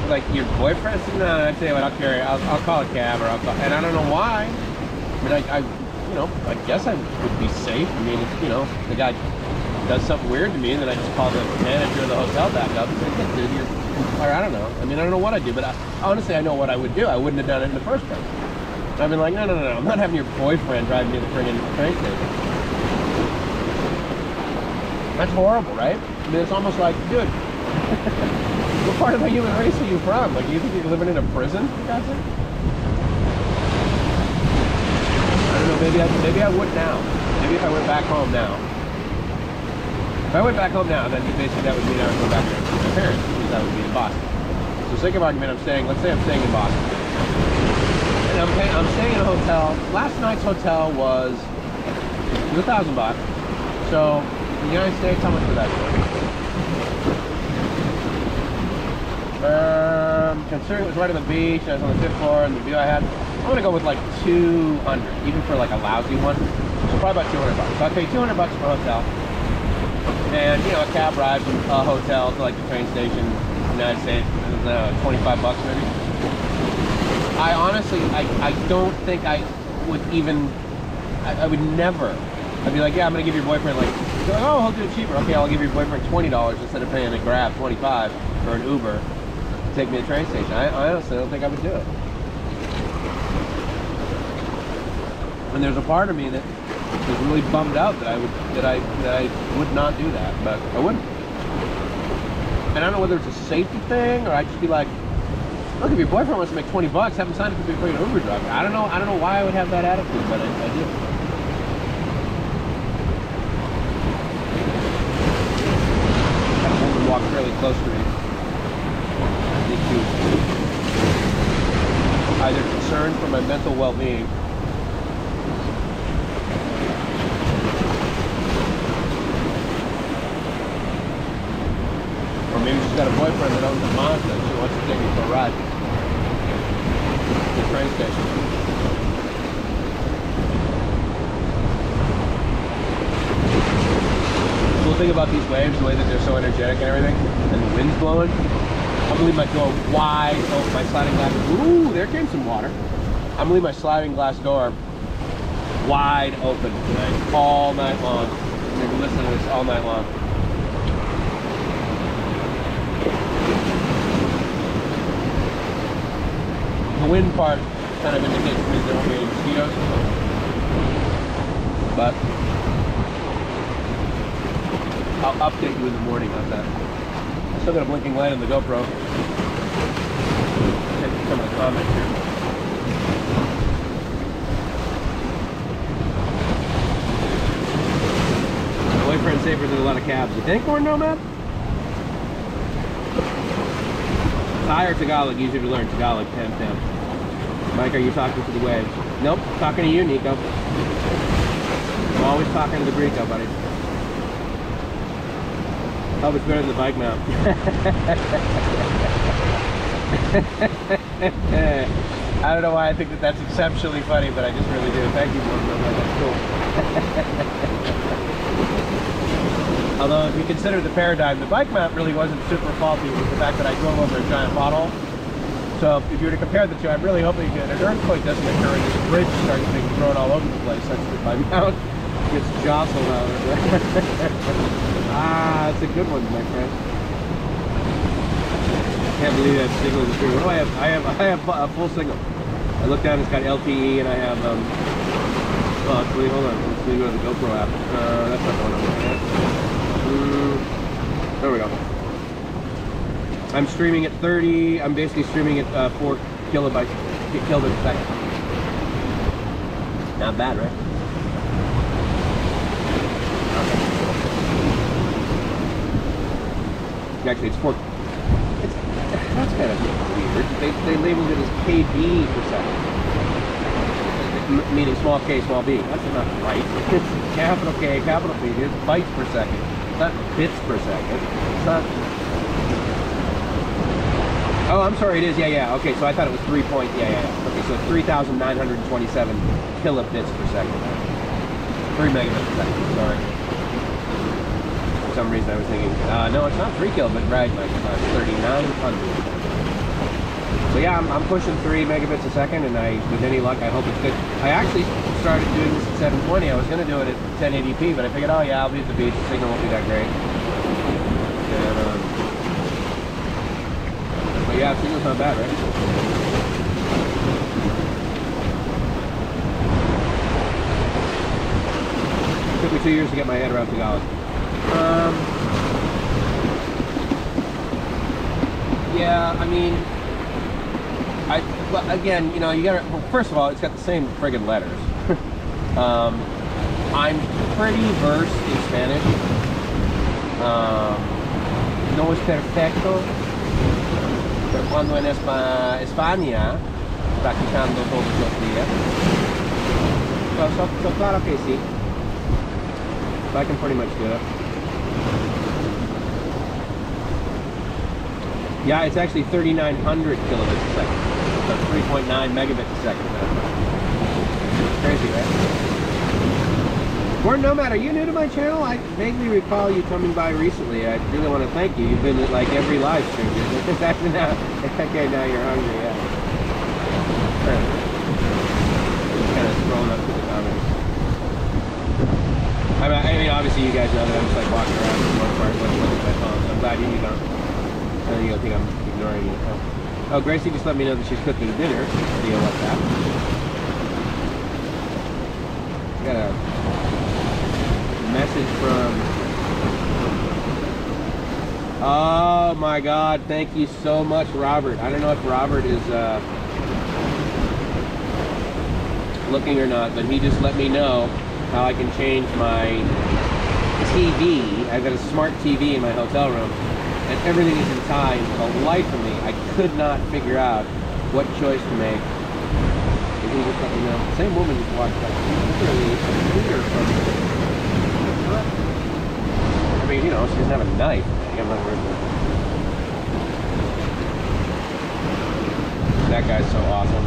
S1: Like, your boyfriend? No, I'd say, well, I'll call a cab, or I'll call, and I don't know why. I mean, I you know, I guess I would be safe. I mean, if, you know, the guy does something weird to me, and then I just call the manager of the hotel back up and say, hey, dude, you're, or I don't know. I mean, I don't know what I'd do, but honestly, I know what I would do. I wouldn't have done it in the first place. I'd be like, no, I'm not having your boyfriend drive me to the friggin' train station. That's horrible, right? I mean, it's almost like, dude, what part of the human race are you from? Like, you think you're living in a prison? For God's sake? I don't know, maybe I would now. Maybe if I went back home now. If I went back home now, then basically that would mean I would go back there to my parents, because that would be in Boston. So sake of argument, let's say I'm staying in Boston. And I'm staying in a hotel. Last night's hotel was $1,000. So in the United States, how much would that be? Considering it was right on the beach, and I was on the 5th floor, and the view I had, I'm gonna go with like 200, even for like a lousy one. So probably about $200. So I'll pay $200 for a hotel, and you know, a cab ride from a hotel to like the train station in the United States, $25 maybe. I honestly, I don't think I would even, I would never. I'd be like, yeah, I'm gonna give your boyfriend like, oh, he'll do it cheaper. Okay, I'll give your boyfriend $20 instead of paying a Grab 25 or an Uber to take me to the train station. I honestly don't think I would do it. And there's a part of me that was really bummed out that I would not do that, but I wouldn't. And I don't know whether it's a safety thing or I'd just be like, look, if your boyfriend wants to make 20 bucks, have him sign up to be a freaking Uber driver. I don't know why I would have that attitude, but I do. Got a woman walk fairly close to me. I think she was either concerned for my mental well-being or maybe she's got a boyfriend that owns a Mazda and she wants to take me for a ride to the train station. The cool thing about these waves, the way that they're so energetic and everything, and the wind's blowing, I'm gonna leave my door wide open, my sliding glass. Ooh, there came some water. I'm gonna leave my sliding glass door wide open tonight, all night long. I'm gonna be listening to this all night long. The wind part kind of indicates to me there won't be any mosquitoes, but I'll update you in the morning on that. I still got a blinking light on the GoPro. Take some of the comments here. My boyfriend's safer than a lot of cabs. You think, or no, Matt? Thai or Tagalog, easier to learn. Tagalog, hands down. Mike, are you talking to the waves? Nope, talking to you, Nico. I'm always talking to the Greco, buddy. Oh, it's better than the bike mount. I don't know why I think that that's exceptionally funny, but I just really do. Thank you, that's cool. Although, if you consider the paradigm, the bike mount really wasn't super faulty with the fact that I drove over a giant pothole. So, if you were to compare the two, I'm really hoping that an earthquake doesn't occur and this bridge starts being thrown all over the place, such that my mount gets jostled out of it. Ah, that's a good one, my friend. Can't believe that signal is true. What do I have? I have a full signal. I look down, it's got LTE, and I have oh, actually, hold on. Let's go to the GoPro app. That's not the one I'm looking at. There we go. I'm streaming at 30. I'm basically streaming at 4 kilobits a second. Not bad, right? Actually, it's 4. That's kind of weird. They labeled it as kb per second, meaning small k, small b. That's not right. It's capital K, capital B. It's bytes per second. It's not bits per second. It's not. Oh, I'm sorry. It is. Yeah. Okay, so I thought it was 3 point. Yeah. Okay, so 3,927 kilobits per second. 3 megabits per second. Sorry. For some reason, I was thinking, no, it's not 3 kilobit, right? Like it's 3,900. So yeah, I'm pushing 3 megabits a second, and with any luck, I hope it's good. I actually started doing this at 720. I was going to do it at 1080p, but I figured, oh yeah, I'll be at the beach. The signal won't be that great. And, but yeah, the signal's not bad, right? It took me 2 years to get my head around Tagalog. Yeah, I mean, but again, you know, you gotta, well, first of all, it's got the same friggin' letters. I'm pretty versed in Spanish. No es perfecto, pero cuando en España está quitando todos los días. So claro que sí. So I can pretty much do it. Yeah, it's actually 3,900 kilobits a second. So 3.9 megabits a second. Crazy, right? Or no matter, you new to my channel? I vaguely recall you coming by recently. I really want to thank you. You've been at like every live stream. Exactly now. Okay, now you're hungry, yeah. Just kind of scrolling up to the comments. I mean, obviously you guys know that I'm just like walking around for the most part, looking at my phone. So I'm glad you don't. I don't think I'm ignoring you. Oh, Gracie just let me know that she's cooking dinner via WhatsApp. Got a message from... Oh my God, thank you so much, Robert. I don't know if Robert is looking or not, but he just let me know how I can change my TV. I've got a smart TV in my hotel room, and everything is in Thai, and for the life of me, I could not figure out what choice to make. If you just let me know. Same woman just walked by. Literally a meter from me. I mean, you know, she doesn't have a knife. I'm not worried about it. That guy's so awesome.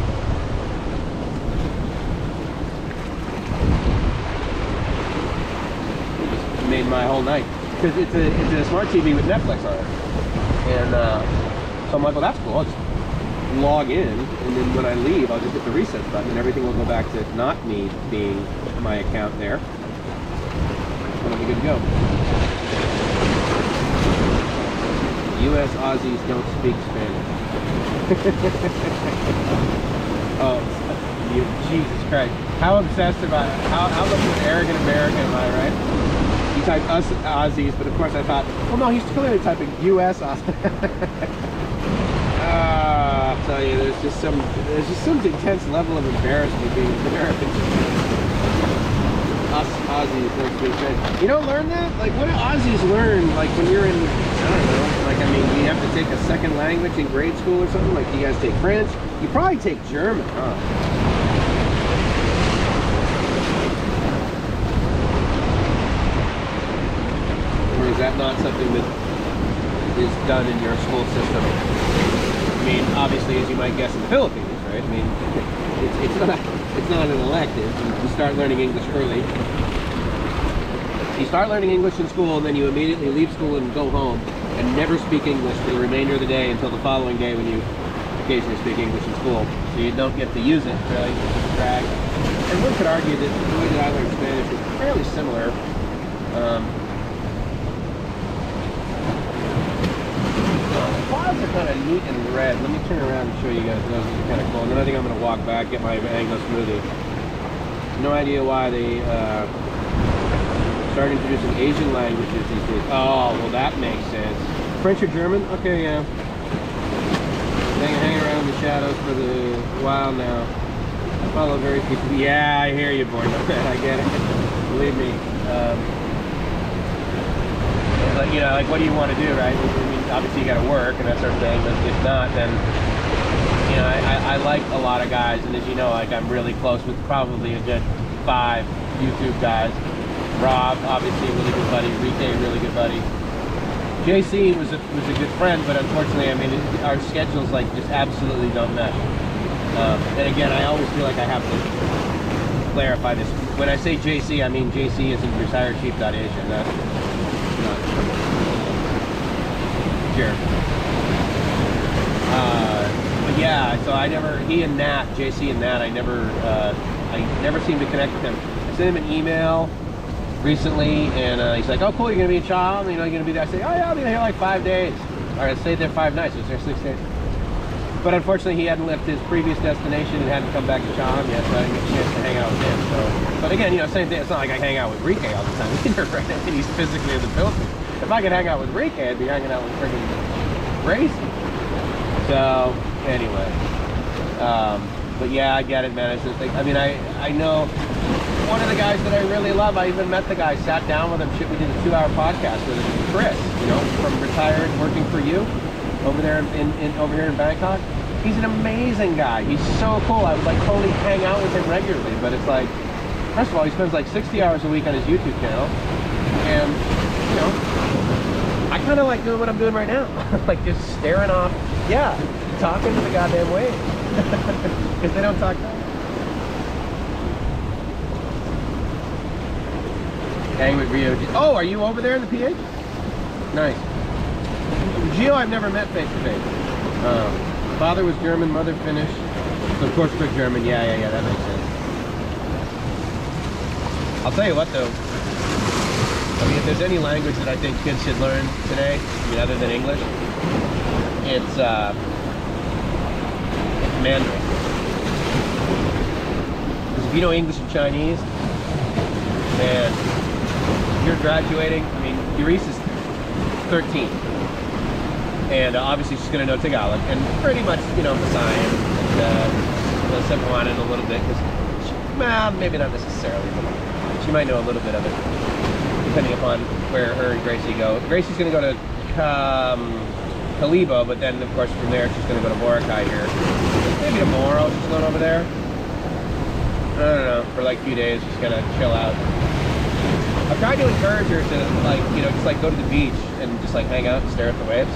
S1: He just made my whole night. Because it's a smart TV with Netflix on it. And so I'm like, well, that's cool. I'll just log in, and then when I leave, I'll just hit the reset button, and everything will go back to not me being my account there. And I'll be good to go. U.S. Aussies don't speak Spanish. Oh, Jesus Christ. How obsessed about it. How much of an arrogant American am I, right? He typed us Aussies, but of course I thought, well, no, he's clearly typing U.S. Aussies. I'll tell you, there's just some intense level of embarrassment being American. Us Aussies don't speak Spanish. You don't learn that? Like, what do Aussies learn? Like when you're in, I don't know. Like, I mean, you have to take a second language in grade school or something. Like, you guys take French. You probably take German, huh? Is that not something that is done in your school system? I mean, obviously, as you might guess, in the Philippines, right? I mean, it's not an elective. You start learning English early. You start learning English in school, and then you immediately leave school and go home and never speak English for the remainder of the day until the following day when you occasionally speak English in school. So you don't get to use it, really. It's a drag. And one could argue that the way that I learned Spanish is fairly similar. Clouds are kind of neat and red. Let me turn around and show you guys. Those are kind of cool. And then I think I'm going to walk back, get my mango smoothie. No idea why they started introducing Asian languages these days. Oh, well, that makes sense. French or German? Okay, yeah. Hang around the shadows for the while now. I follow very few people. Yeah, I hear you, boy. I get it. Believe me. But you know, like, what do you want to do, right? I mean, obviously you got to work and that sort of thing, but if not, then, you know, I like a lot of guys, and as you know, like, I'm really close with probably a good 5 YouTube guys. Rob, obviously a really good buddy. Rike, really good buddy. JC was a good friend, but unfortunately, I mean, our schedules, like, just absolutely don't mesh. And again, I always feel like I have to clarify this. When I say JC, I mean JC isn't retiredchief.asian. That's not sure. But yeah, so I never, he and Nat, JC and Nat, I never seemed to connect with him. I sent him an email recently, and he's like, "Oh, cool, you're gonna be in Cham, you know, you're gonna be there." I say, "Oh yeah, I'll be there like 5 days." All right, I stayed there 5 nights. I was there 6 days. But unfortunately, he hadn't left his previous destination and hadn't come back to Cham yet, so I didn't get a chance to hang out with him. So, but again, you know, same thing. It's not like I hang out with Rike all the time either, right? And he's physically in the Philippines. If I could hang out with Rike, I'd be hanging out with friggin' Gracie. So anyway, but yeah, I get it, man. It's just like, I mean, I know one of the guys that I really love. I even met the guy, sat down with him. Shit, we did a 2-hour podcast with him, Chris. You know, from retired, working for you. Over there over here in Bangkok. He's an amazing guy. He's so cool. I would like totally hang out with him regularly, but it's like, first of all, he spends like 60 hours a week on his YouTube channel, and you know, I kind of like doing what I'm doing right now, like just staring off, yeah, talking to the goddamn waves, because they don't talk. Hang with Rio. Oh, are you over there in the PH? Nice. Gio, I've never met face to face. Father was German, mother Finnish, so of course quick German. Yeah, that makes sense. I'll tell you what though, I mean, if there's any language that I think kids should learn today, I mean, other than English, it's Mandarin. Because if you know English and Chinese, man, you're graduating. I mean, Iris is 13. And obviously she's going to know Tagalog and pretty much, you know, Visayan and Cebuano a little bit, because, well, maybe not necessarily, but she might know a little bit of it, depending upon where her and Gracie go. Gracie's going to go to Kalibo, but then, of course, from there she's going to go to Boracay here. Maybe tomorrow she's going over there. I don't know, for like a few days, just going to chill out. I've tried to encourage her to, like, you know, just like go to the beach and just like hang out and stare at the waves.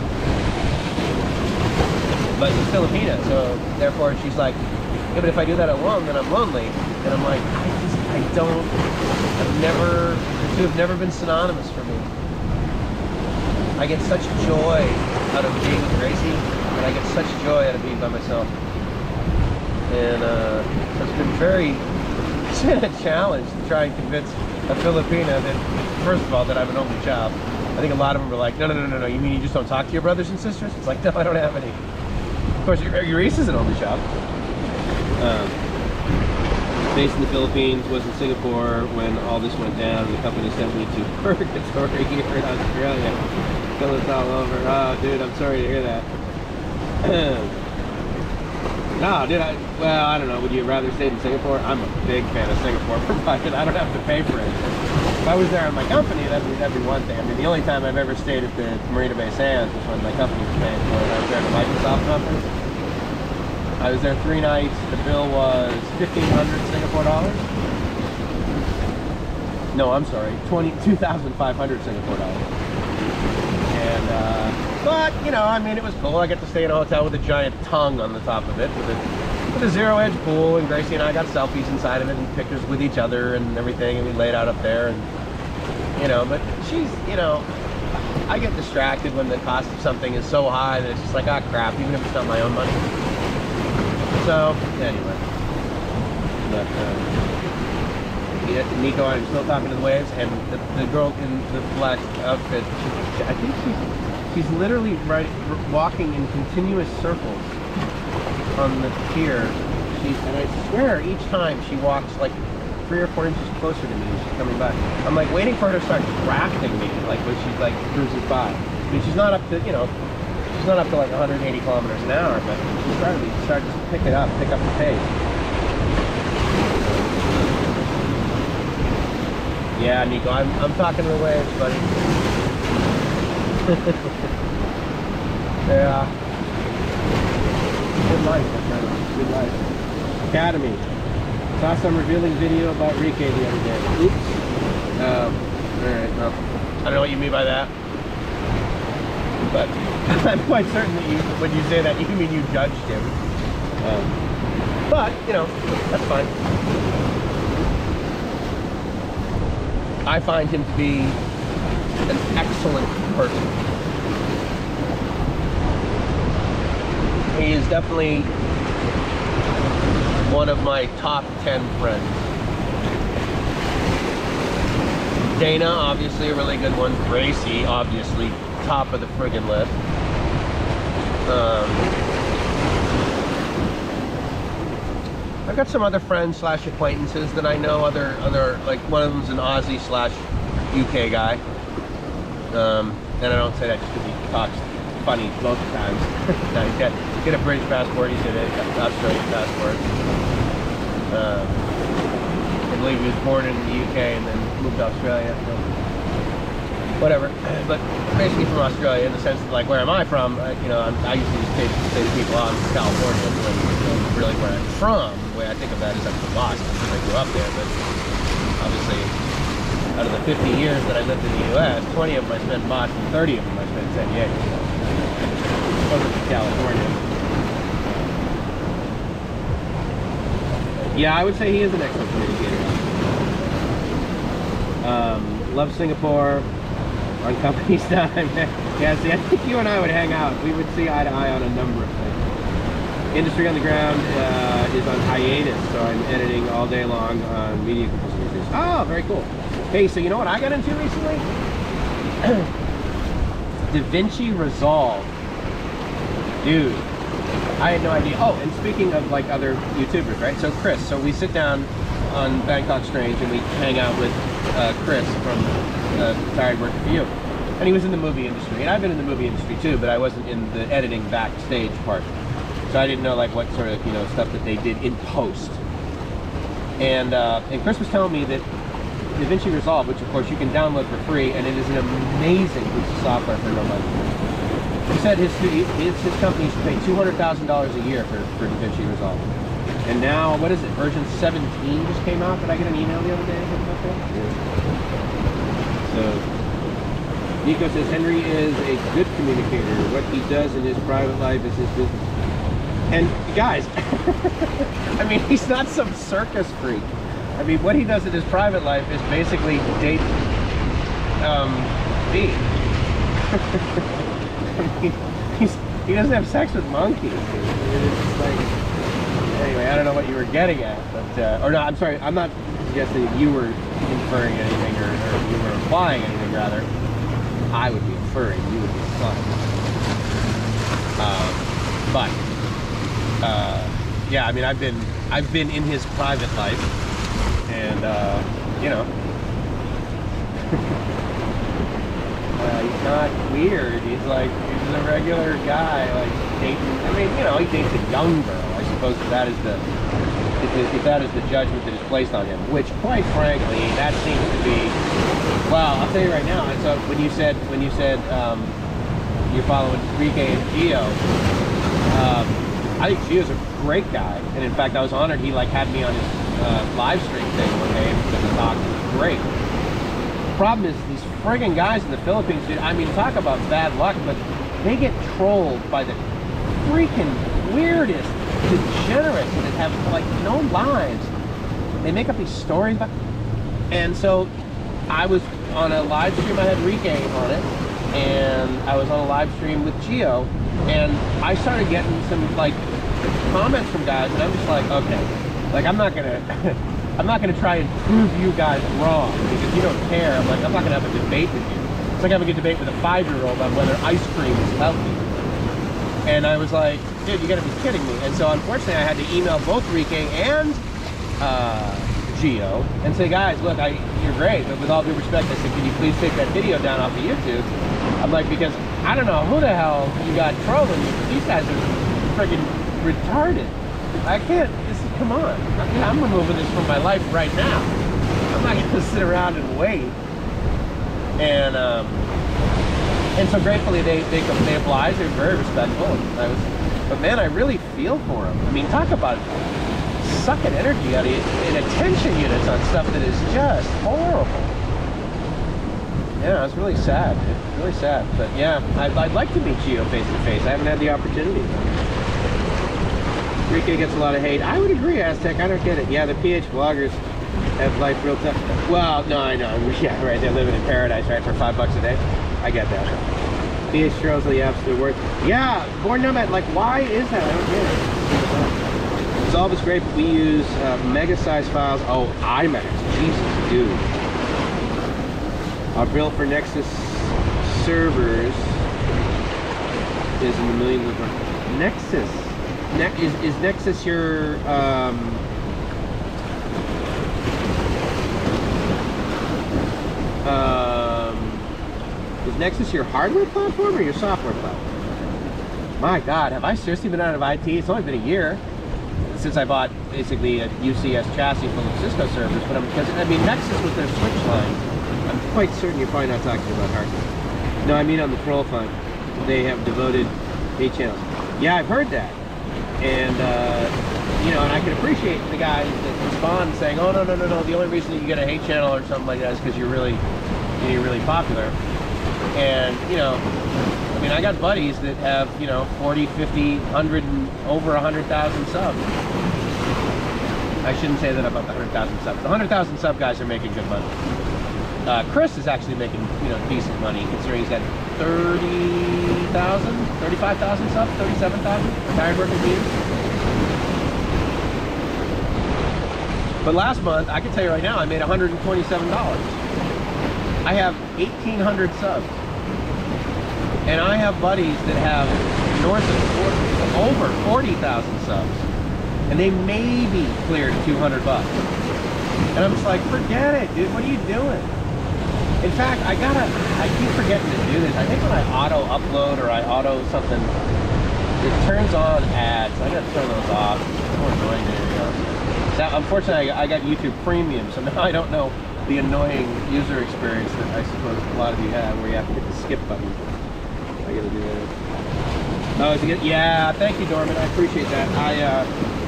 S1: But she's Filipina, so therefore she's like, yeah, but if I do that alone, then I'm lonely. And I'm like, the two have never been synonymous for me. I get such joy out of being with Gracie, and I get such joy out of being by myself. And it's been a challenge to try and convince a Filipina that, first of all, that I'm an only child. I think a lot of them are like, no, you mean you just don't talk to your brothers and sisters? It's like, no, I don't have any. Of course, Iris is an only child. Based in the Philippines, was in Singapore when all this went down. The company sent me to purgatory here in Australia. Fill us all over. Oh, dude, I'm sorry to hear that. No, dude, well, I don't know. Would you rather stay in Singapore? I'm a big fan of Singapore, provided I don't have to pay for it. If I was there on my company, that'd be one thing. I mean, the only time I've ever stayed at the Marina Bay Sands was when my company was paying for it. I was there at a Microsoft conference. I was there 3 nights. The bill was 1,500 Singapore dollars. No, I'm sorry, 2,500 Singapore dollars. And, but, you know, I mean, it was cool. I got to stay in a hotel with a giant tongue on the top of it, with a zero-edge pool, and Gracie and I got selfies inside of it and pictures with each other and everything, and we laid out up there, and, you know, but she's, you know, I get distracted when the cost of something is so high that it's just like, ah, crap, even if it's not my own money. So, anyway. But, Nico, I'm still talking to the waves, and the girl in the black outfit, I think she's literally walking in continuous circles on the pier. And I swear each time she walks like 3 or 4 inches closer to me as she's coming by. I'm like waiting for her to start drafting me, like when she's like cruises by. I mean, she's not up to, you know, she's not up to like 180 kilometers an hour, but she's starting to pick up the pace. Yeah, Nico, I'm talking to the waves, buddy. Yeah. Good life, my friend. Good life. Academy. Saw some revealing video about Rike the other day. Oops. Alright, well. I don't know what you mean by that. But I'm quite certain that when you say that, you mean you judged him. But, you know, that's fine. I find him to be an excellent person. He is definitely one of my top 10 friends. Dana, obviously a really good one. Gracie, obviously top of the friggin' list. I've got some other friends slash acquaintances that I know. Other like one of them's an Aussie slash UK guy. And I don't say that just because he talks funny both times. No, he's got a British passport. He's got an Australian passport. I believe he was born in the UK and then moved to Australia. So whatever, but basically from Australia in the sense that, like, where am I from? You know, I usually just say to people, I'm from California, when, you know, really where I'm from. The way I think of that is I'm from Boston because I grew up there, but obviously out of the 50 years that I lived in the US, 20 of them I spent in Boston, 30 of them I spent in San Diego. So I wasn't from California. Yeah, I would say he is an excellent communicator. Love Singapore. On company's time. Yeah, see, I think you and I would hang out. We would see eye to eye on a number of things. Industry on the Ground is on hiatus, so I'm editing all day long on media composition. Oh, very cool. Hey, so you know what I got into recently? DaVinci Resolve. Dude, I had no idea. Oh, and speaking of like other YouTubers, right? So Chris, so we sit down on Bangkok Strange and we hang out with Chris from Tired Working for You. And he was in the movie industry. And I've been in the movie industry too, but I wasn't in the editing backstage part. So I didn't know like what sort of, you know, stuff that they did in post. And Chris was telling me that DaVinci Resolve, which of course you can download for free, and it is an amazing piece of software for no money. He said his company should pay $200,000 a year for DaVinci Resolve. And now, what is it, version 17 just came out? Did I get an email the other day about that? Yeah. So, Nico says, Henry is a good communicator. What he does in his private life is his business. And guys, I mean, he's not some circus freak. I mean, what he does in his private life is basically date me. I mean, he doesn't have sex with monkeys. It's like, anyway, I don't know what you were getting at, but or no, I'm sorry, I'm not suggesting that you were inferring anything or you were implying anything. Rather, I would be inferring, you would be implying. Yeah, I mean, I've been in his private life, and you know, he's not weird. He's a regular guy, like dating. I mean, you know, he dates a young girl. I suppose that is the if that is the judgment that is placed on him. Which, quite frankly, that seems to be. Well, I'll tell you right now. So when you said you're following Rike and Gio, I think Gio's a great guy, and in fact, I was honored he had me on his live stream thing one day and we talked. It was great. The problem is these friggin' guys in the Philippines, dude. I mean, talk about bad luck, but they get trolled by the freaking weirdest degenerates that have no lives. They make up these stories about. And so, I was on a live stream. I had Rike on it, and I was on a live stream with Gio, and I started getting some comments from guys, and I'm just like, okay, I'm not gonna try and prove you guys wrong because you don't care. I'm not gonna have a debate with you. It's like having a debate with a 5-year-old on whether ice cream is healthy. And I was like, dude, you gotta be kidding me. And so unfortunately, I had to email both Rike and Gio and say, guys, look, you're great, but with all due respect, I said, can you please take that video down off of YouTube? I'm like, because I don't know who the hell you got trolling me, but these guys are friggin' retarded. I can't, come on. I'm removing this from my life right now. I'm not gonna sit around and wait. And And so gratefully they obliged. They were very respectful. But man, I really feel for them. I mean, talk about sucking energy out of you in attention units on stuff that is just horrible. Yeah, it's really sad. It's really sad. But yeah, I'd like to meet Gio face to face. I haven't had the opportunity. Enrique gets a lot of hate. I would agree, Aztec. I don't get it. Yeah, the PH bloggers have life real tough. Well, no, I know. Yeah, right. They're living in paradise, right, for $5 a day. I get that. PH Charles are the absolute worst. Yeah, Born Nomad, like, why is that? I don't get it. Resolve is great, but we use mega-size files. Oh, IMAX. Jesus, dude. Our bill for Nexus servers is in the millions of Nexus. Is Nexus your is Nexus your hardware platform or your software platform? My God, have I seriously been out of IT? It's only been a year since I bought basically a UCS chassis full of Cisco servers, but because I mean Nexus with their switch line, I'm quite certain you're probably not talking about hardware. No, I mean on the Troll Fund, they have devoted 8 channels. Yeah, I've heard that. And, you know, and I can appreciate the guys that respond saying, oh, no, the only reason you get a hate channel or something like that is because you're really popular. And, you know, I mean, I got buddies that have, you know, 40, 50, 100, and over 100,000 subs. I shouldn't say that about the 100,000 subs. The 100,000 sub guys are making good money. Chris is actually making, you know, decent money considering he's got 30,000, 35,000 subs, 37,000 retired working views. But last month, I can tell you right now, I made $127. I have 1,800 subs. And I have buddies that have north of over 40,000 subs. And they maybe cleared $200. And I'm just like, forget it, dude, what are you doing? In fact, I keep forgetting to do this. I think when I auto upload or I auto something, it turns on ads. I gotta turn those off. It's more annoying than anything else. Now, unfortunately, I got YouTube Premium, so now I don't know the annoying user experience that I suppose a lot of you have, where you have to hit the skip button. I gotta do that. Oh, yeah, thank you, Dorman. I appreciate that.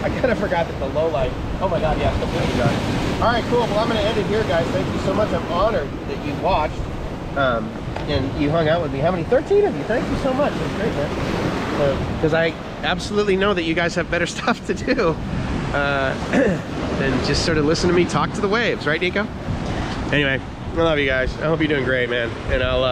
S1: I kind of forgot that the low light. Oh my God, yeah, completely done. All right, cool. Well, I'm going to end it here, guys. Thank you so much. I'm honored that you watched and you hung out with me. How many? 13 of you. Thank you so much. That's great, man. Because I absolutely know that you guys have better stuff to do than just sort of listen to me talk to the waves, right, Nico? Anyway, I love you guys. I hope you're doing great, man. And I'll